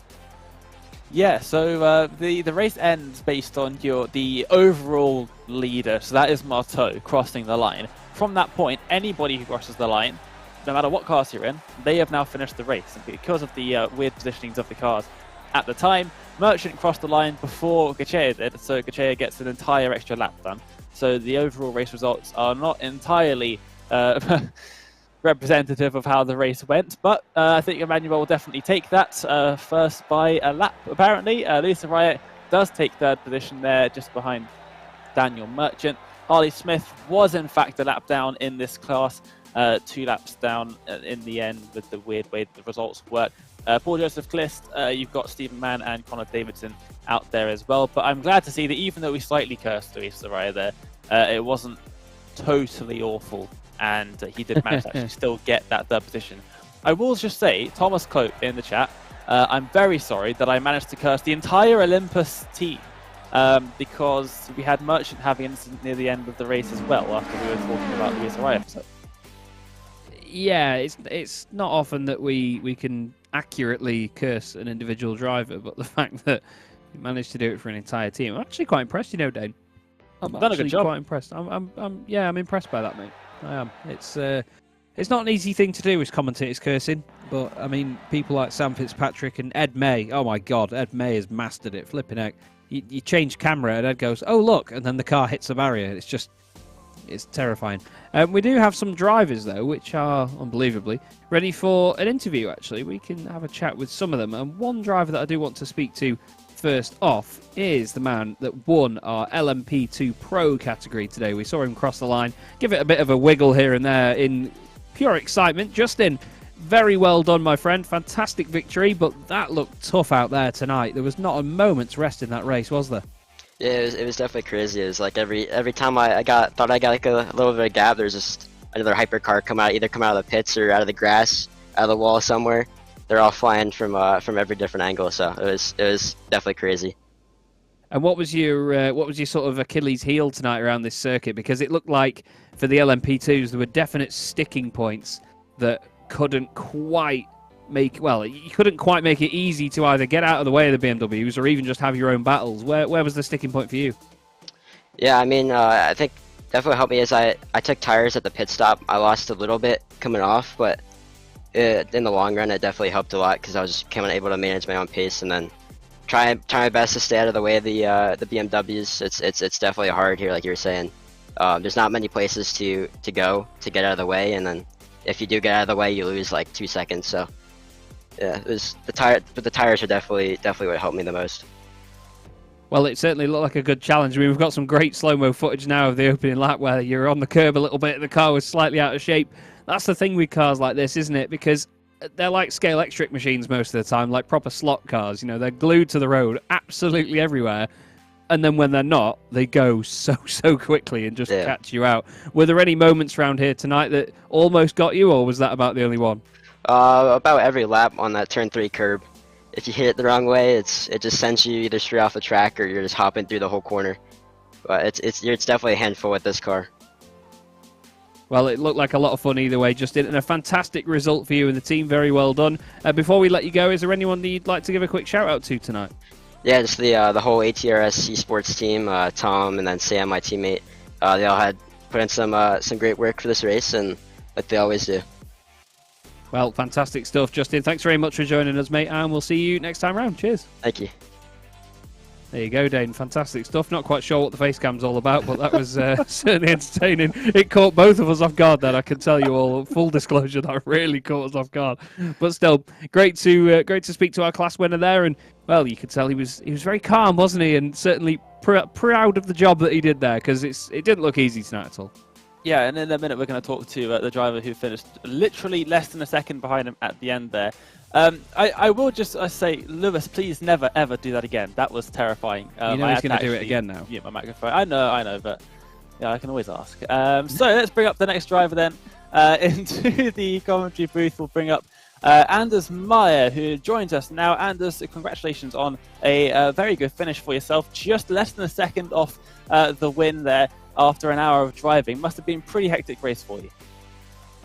Yeah, so the race ends based on the overall leader, so that is Marteau crossing the line. From that point, anybody who crosses the line, no matter what class you're in, they have now finished the race. And because of the weird positionings of the cars at the time, Merchant crossed the line before Gachea did, so Gachea gets an entire extra lap done. So the overall race results are not entirely representative of how the race went, but I think Emmanuel will definitely take that first by a lap, apparently. Lisa Riot does take 3rd position there, just behind Daniel Merchant. Harley Smith was in fact a lap down in this class, 2 laps down in the end with the weird way the results work. Paul Joseph Clist, you've got Stephen Mann and Connor Davidson out there as well, but I'm glad to see that even though we slightly cursed Luis Soraya there, it wasn't totally awful, and he did manage to actually still get that 3rd position. I will just say, Thomas Cope in the chat, I'm very sorry that I managed to curse the entire Olympus team, because we had Merchant having an incident near the end of the race as well, after we were talking about the Luis Soraya episode. Yeah, it's not often that we can accurately curse an individual driver, but the fact that you managed to do it for an entire team, I'm actually quite impressed, you know, Dane. I'm done a good job. Quite impressed. I'm impressed by that, mate. I am. It's not an easy thing to do as commentators cursing, but I mean, people like Sam Fitzpatrick and Ed May. Oh my God, Ed May has mastered it. Flipping heck. You change camera and Ed goes, "Oh look," and then the car hits a barrier. It's terrifying. We do have some drivers though, which are unbelievably ready for an interview. Actually, we can have a chat with some of them. And one driver that I do want to speak to first off is the man that won our LMP2 Pro category today. We saw him cross the line, give it a bit of a wiggle here and there in pure excitement. Justin, very well done, my friend. Fantastic victory, but that looked tough out there tonight. There was not a moment's rest in that race, was there? Yeah, it was definitely crazy. It was like every time I thought I got like a little bit of gap, there's just another hypercar come out of the pits or out of the grass, out of the wall somewhere. They're all flying from every different angle, so it was definitely crazy. And what was your sort of Achilles heel tonight around this circuit? Because it looked like for the LMP2s there were definite sticking points that couldn't quite make it easy to either get out of the way of the BMWs or even just have your own battles. Where was the sticking point for you? Yeah, I mean, I think definitely helped me as I took tires at the pit stop. I lost a little bit coming off, but in the long run, it definitely helped a lot because I was just kind of able to manage my own pace and then try my best to stay out of the way of the BMWs. It's definitely hard here, like you were saying. There's not many places to go to get out of the way, and then if you do get out of the way, you lose like 2 seconds. So yeah, it was the tires are definitely what helped me the most. Well, it certainly looked like a good challenge. I mean, we've got some great slow-mo footage now of the opening lap where you're on the curb a little bit, the car was slightly out of shape. That's the thing with cars like this, isn't it? Because they're like scale electric machines most of the time, like proper slot cars. You know, they're glued to the road absolutely everywhere. And then when they're not, they go so quickly and just catch you out. Were there any moments around here tonight that almost got you, or was that about the only one? About every lap on that turn 3 curb. If you hit it the wrong way, it just sends you either straight off the track or you're just hopping through the whole corner. But it's definitely a handful with this car. Well, it looked like a lot of fun either way, Justin, and a fantastic result for you and the team. Very well done. Before we let you go, is there anyone that you'd like to give a quick shout out to tonight? Yeah, just the whole ATRS esports team, Tom and then Sam, my teammate. They all had put in some great work for this race, and like they always do. Well, fantastic stuff, Justin. Thanks very much for joining us, mate, and we'll see you next time round. Cheers. Thank you. There you go, Dane. Fantastic stuff. Not quite sure what the face cam's all about, but that was certainly entertaining. It caught both of us off guard, then, I can tell you all. Full disclosure, that really caught us off guard. But still, great to speak to our class winner there. And, well, you could tell he was very calm, wasn't he? And certainly proud of the job that he did there, because it didn't look easy tonight at all. Yeah, and in a minute we're going to talk to the driver who finished literally less than a second behind him at the end there. I will just say, Lewis, please never ever do that again. That was terrifying. You know he's going to do it again now. Yeah, my microphone. I know, but yeah, I can always ask. So let's bring up the next driver then into the commentary booth. We'll bring up Anders Meyer, who joins us now. Anders, congratulations on a very good finish for yourself. Just less than a second off the win there after an hour of driving. Must have been a pretty hectic race for you.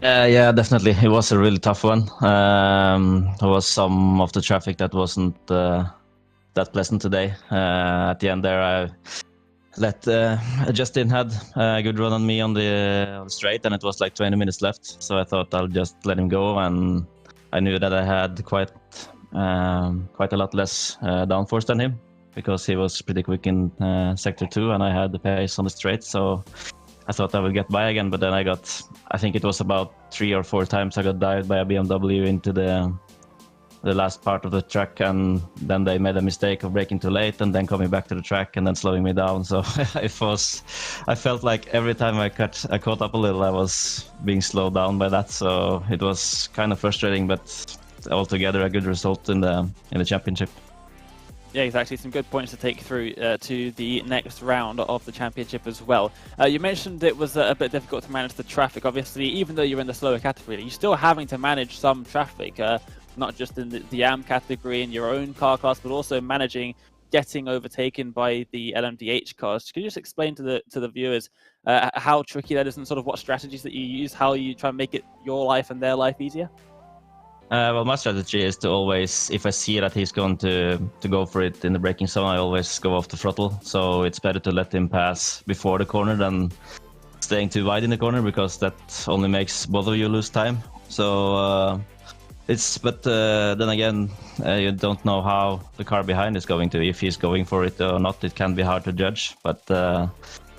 Yeah, definitely. It was a really tough one. There was some of the traffic that wasn't that pleasant today. At the end there, I let Justin had a good run on me on the straight, and it was like 20 minutes left. So I thought I'll just let him go, and I knew that I had quite a lot less downforce than him, because he was pretty quick in sector 2, and I had the pace on the straight. So I thought I would get by again, but then I think it was about 3 or 4 times I got dived by a BMW into the last part of the track, and then they made a mistake of braking too late and then coming back to the track and then slowing me down. So I felt like every time I caught up a little, I was being slowed down by that. So it was kind of frustrating, but altogether a good result in the championship. Yeah, exactly. Some good points to take through to the next round of the championship as well. You mentioned it was a bit difficult to manage the traffic. Obviously, even though you're in the slower category, you're still having to manage some traffic, not just in the AM category in your own car class, but also managing getting overtaken by the LMDH cars. Can you just explain to the viewers how tricky that is and sort of what strategies that you use, how you try and make it your life and their life easier? Well, my strategy is to always, if I see that he's going to go for it in the braking zone, I always go off the throttle. So it's better to let him pass before the corner than staying too wide in the corner, because that only makes both of you lose time. So but then again, you don't know how the car behind is going to, if he's going for it or not. It can be hard to judge, but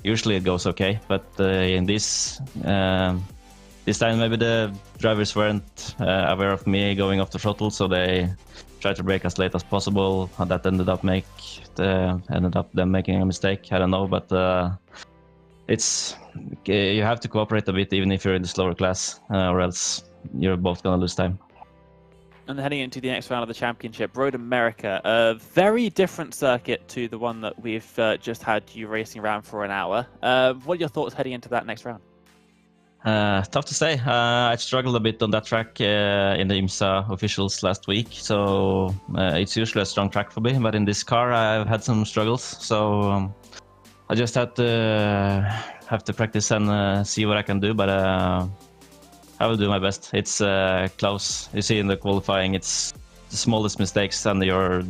usually it goes okay. But in this time, maybe the drivers weren't aware of me going off the throttle, so they tried to brake as late as possible. And that ended up them making a mistake. I don't know, but you have to cooperate a bit, even if you're in the slower class, or else you're both gonna lose time. And heading into the next round of the championship, Road America, a very different circuit to the one that we've just had you racing around for an hour. What are your thoughts heading into that next round? Tough to say. I struggled a bit on that track in the IMSA officials last week, so it's usually a strong track for me, but in this car I've had some struggles, so I just have to practice and see what I can do, but I will do my best. It's close. You see in the qualifying, it's the smallest mistakes and you're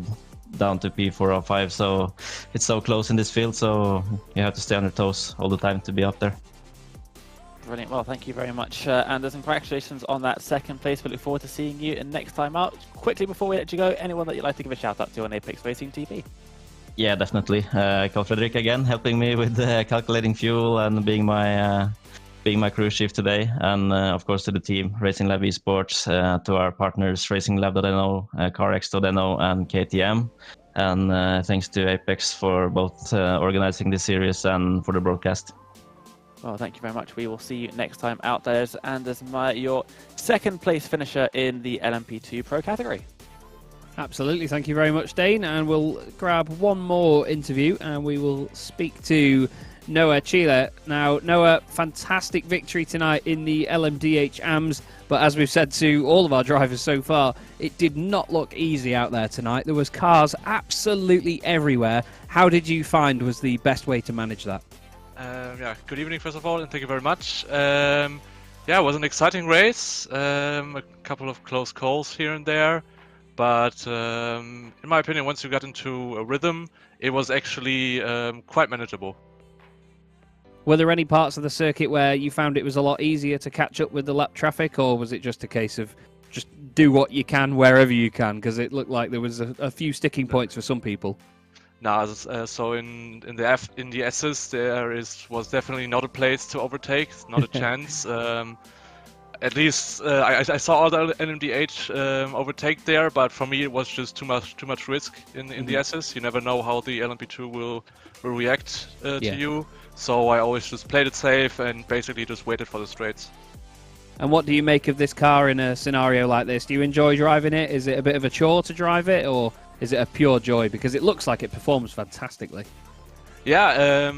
down to P4 or 5, so it's so close in this field, so you have to stay on your toes all the time to be up there. Brilliant. Well, thank you very much, Anders, and congratulations on that second place. We look forward to seeing you next time out. Quickly, before we let you go, anyone that you'd like to give a shout out to on Apex Racing TV? Yeah, definitely. Carl Frederick again, helping me with calculating fuel and being my crew chief today. And of course to the team, Racing Lab Esports, to our partners, RacingLab.no, CarX.no, and KTM. And thanks to Apex for both organizing this series and for the broadcast. Well, thank you very much. We will see you next time out there. Anders Meyer, your second place finisher in the LMP2 Pro category. Absolutely. Thank you very much, Dane. And we'll grab one more interview and we will speak to Noah Chile. Now, Noah, fantastic victory tonight in the LMDH AMS, but as we've said to all of our drivers so far, it did not look easy out there tonight. There was cars absolutely everywhere. How did you find was the best way to manage that? Yeah, good evening first of all, and thank you very much. Yeah, it was an exciting race, a couple of close calls here and there, but in my opinion, once you got into a rhythm, it was actually quite manageable. Were there any parts of the circuit where you found it was a lot easier to catch up with the lap traffic, or was it just a case of just do what you can wherever you can? Because it looked like there was a few sticking points for some people. No, so in the S's there was definitely not a place to overtake, not a chance. At least I saw all the NMDH overtake there, but for me it was just too much risk in the S's. You never know how the LMP2 will react to you. So I always just played it safe and basically just waited for the straights. And what do you make of this car in a scenario like this? Do you enjoy driving it? Is it a bit of a chore to drive it, or is it a pure joy? Because it looks like it performs fantastically. Yeah,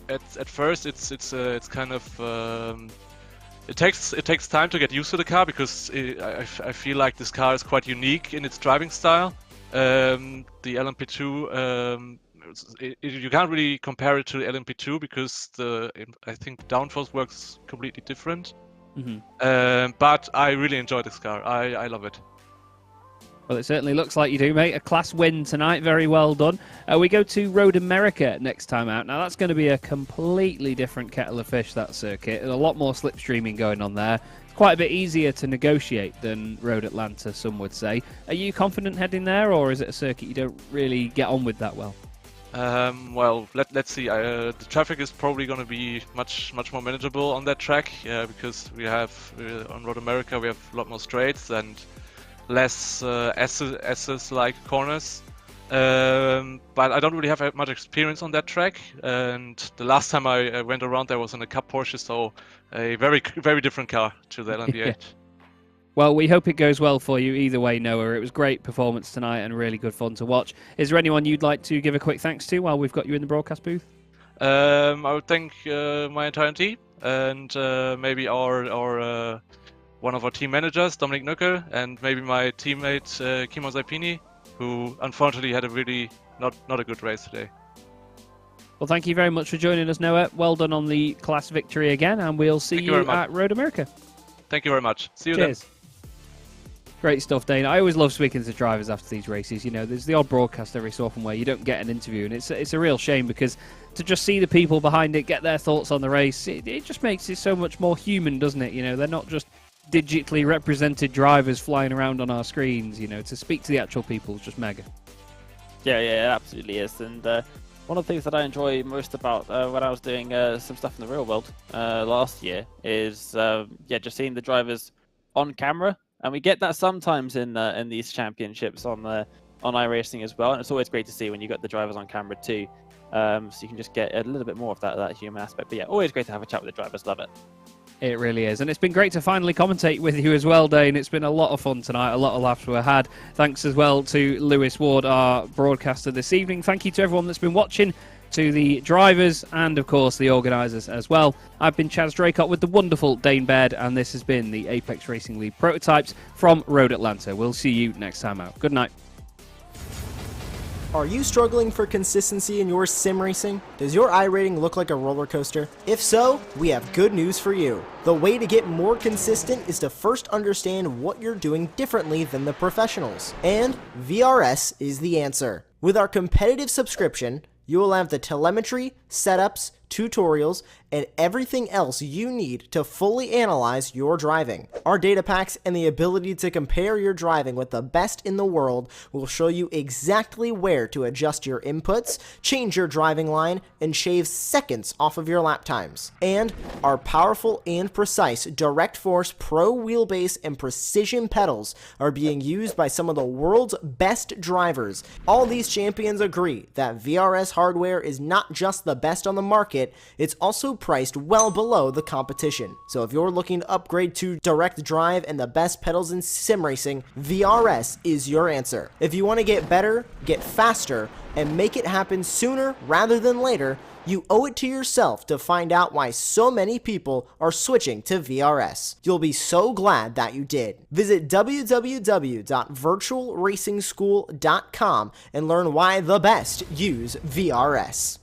at first it's kind of it takes time to get used to the car, because I feel like this car is quite unique in its driving style. The LMP2. You can't really compare it to the LMP2 because I think the downforce works completely different. But I really enjoy this car. I love it. Well, it certainly looks like you do, mate. A class win tonight. Very well done. We go to Road America next time out. Now, that's going to be a completely different kettle of fish, that circuit. A lot more slipstreaming going on there. It's quite a bit easier to negotiate than Road Atlanta, some would say. Are you confident heading there, or is it a circuit you don't really get on with that well? Well, let's see. The traffic is probably going to be much more manageable on that track, because we have on Road America we have a lot more straights and less SS-like corners. But I don't really have much experience on that track, and the last time I went around there was in a Cup Porsche, so a very different car to the LMP8. Yeah. Well, we hope it goes well for you either way, Noah. It was great performance tonight and really good fun to watch. Is there anyone you'd like to give a quick thanks to while we've got you in the broadcast booth? I would thank my entire team, and maybe our one of our team managers, Dominic Nuckel, and maybe my teammate Kimon Zaipini, who unfortunately had a really not a good race today. Well, thank you very much for joining us, Noah. Well done on the class victory again, and we'll see you at Road America. Thank you very much. See you Cheers. then. Great stuff, Dane. I always love speaking to drivers after these races. You know, there's the odd broadcast every so often where you don't get an interview, and it's a real shame, because to just see the people behind it, get their thoughts on the race, it just makes it so much more human, doesn't it? You know, they're not just digitally represented drivers flying around on our screens. You know, to speak to the actual people is just mega. Yeah, it absolutely is. And one of the things that I enjoy most about when I was doing some stuff in the real world last year is just seeing the drivers on camera. And we get that sometimes in these championships on iRacing as well, and it's always great to see when you got the drivers on camera too, so you can just get a little bit more of that human aspect. But yeah, always great to have a chat with the drivers. Love it. It really is, and it's been great to finally commentate with you as well, Dane. It's been a lot of fun tonight, a lot of laughs were had. Thanks as well to Lewis Ward, our broadcaster this evening. Thank you to everyone that's been watching, to the drivers, and of course the organisers as well. I've been Chaz Draycott with the wonderful Dane Baird, and this has been the Apex Racing League prototypes from Road Atlanta. We'll see you next time out. Good night. Are you struggling for consistency in your sim racing? Does your iRating look like a roller coaster? If so, we have good news for you. The way to get more consistent is to first understand what you're doing differently than the professionals. And VRS is the answer. With our competitive subscription, you will have the telemetry, setups, tutorials, and everything else you need to fully analyze your driving. Our data packs and the ability to compare your driving with the best in the world will show you exactly where to adjust your inputs, change your driving line, and shave seconds off of your lap times. And our powerful and precise Direct Force Pro wheelbase and precision pedals are being used by some of the world's best drivers. All these champions agree that VRS hardware is not just the best on the market, it's also priced well below the competition. So if you're looking to upgrade to direct drive and the best pedals in sim racing, VRS is your answer. If you want to get better, get faster, and make it happen sooner rather than later, you owe it to yourself to find out why so many people are switching to VRS. You'll be so glad that you did. Visit www.virtualracingschool.com and learn why the best use VRS.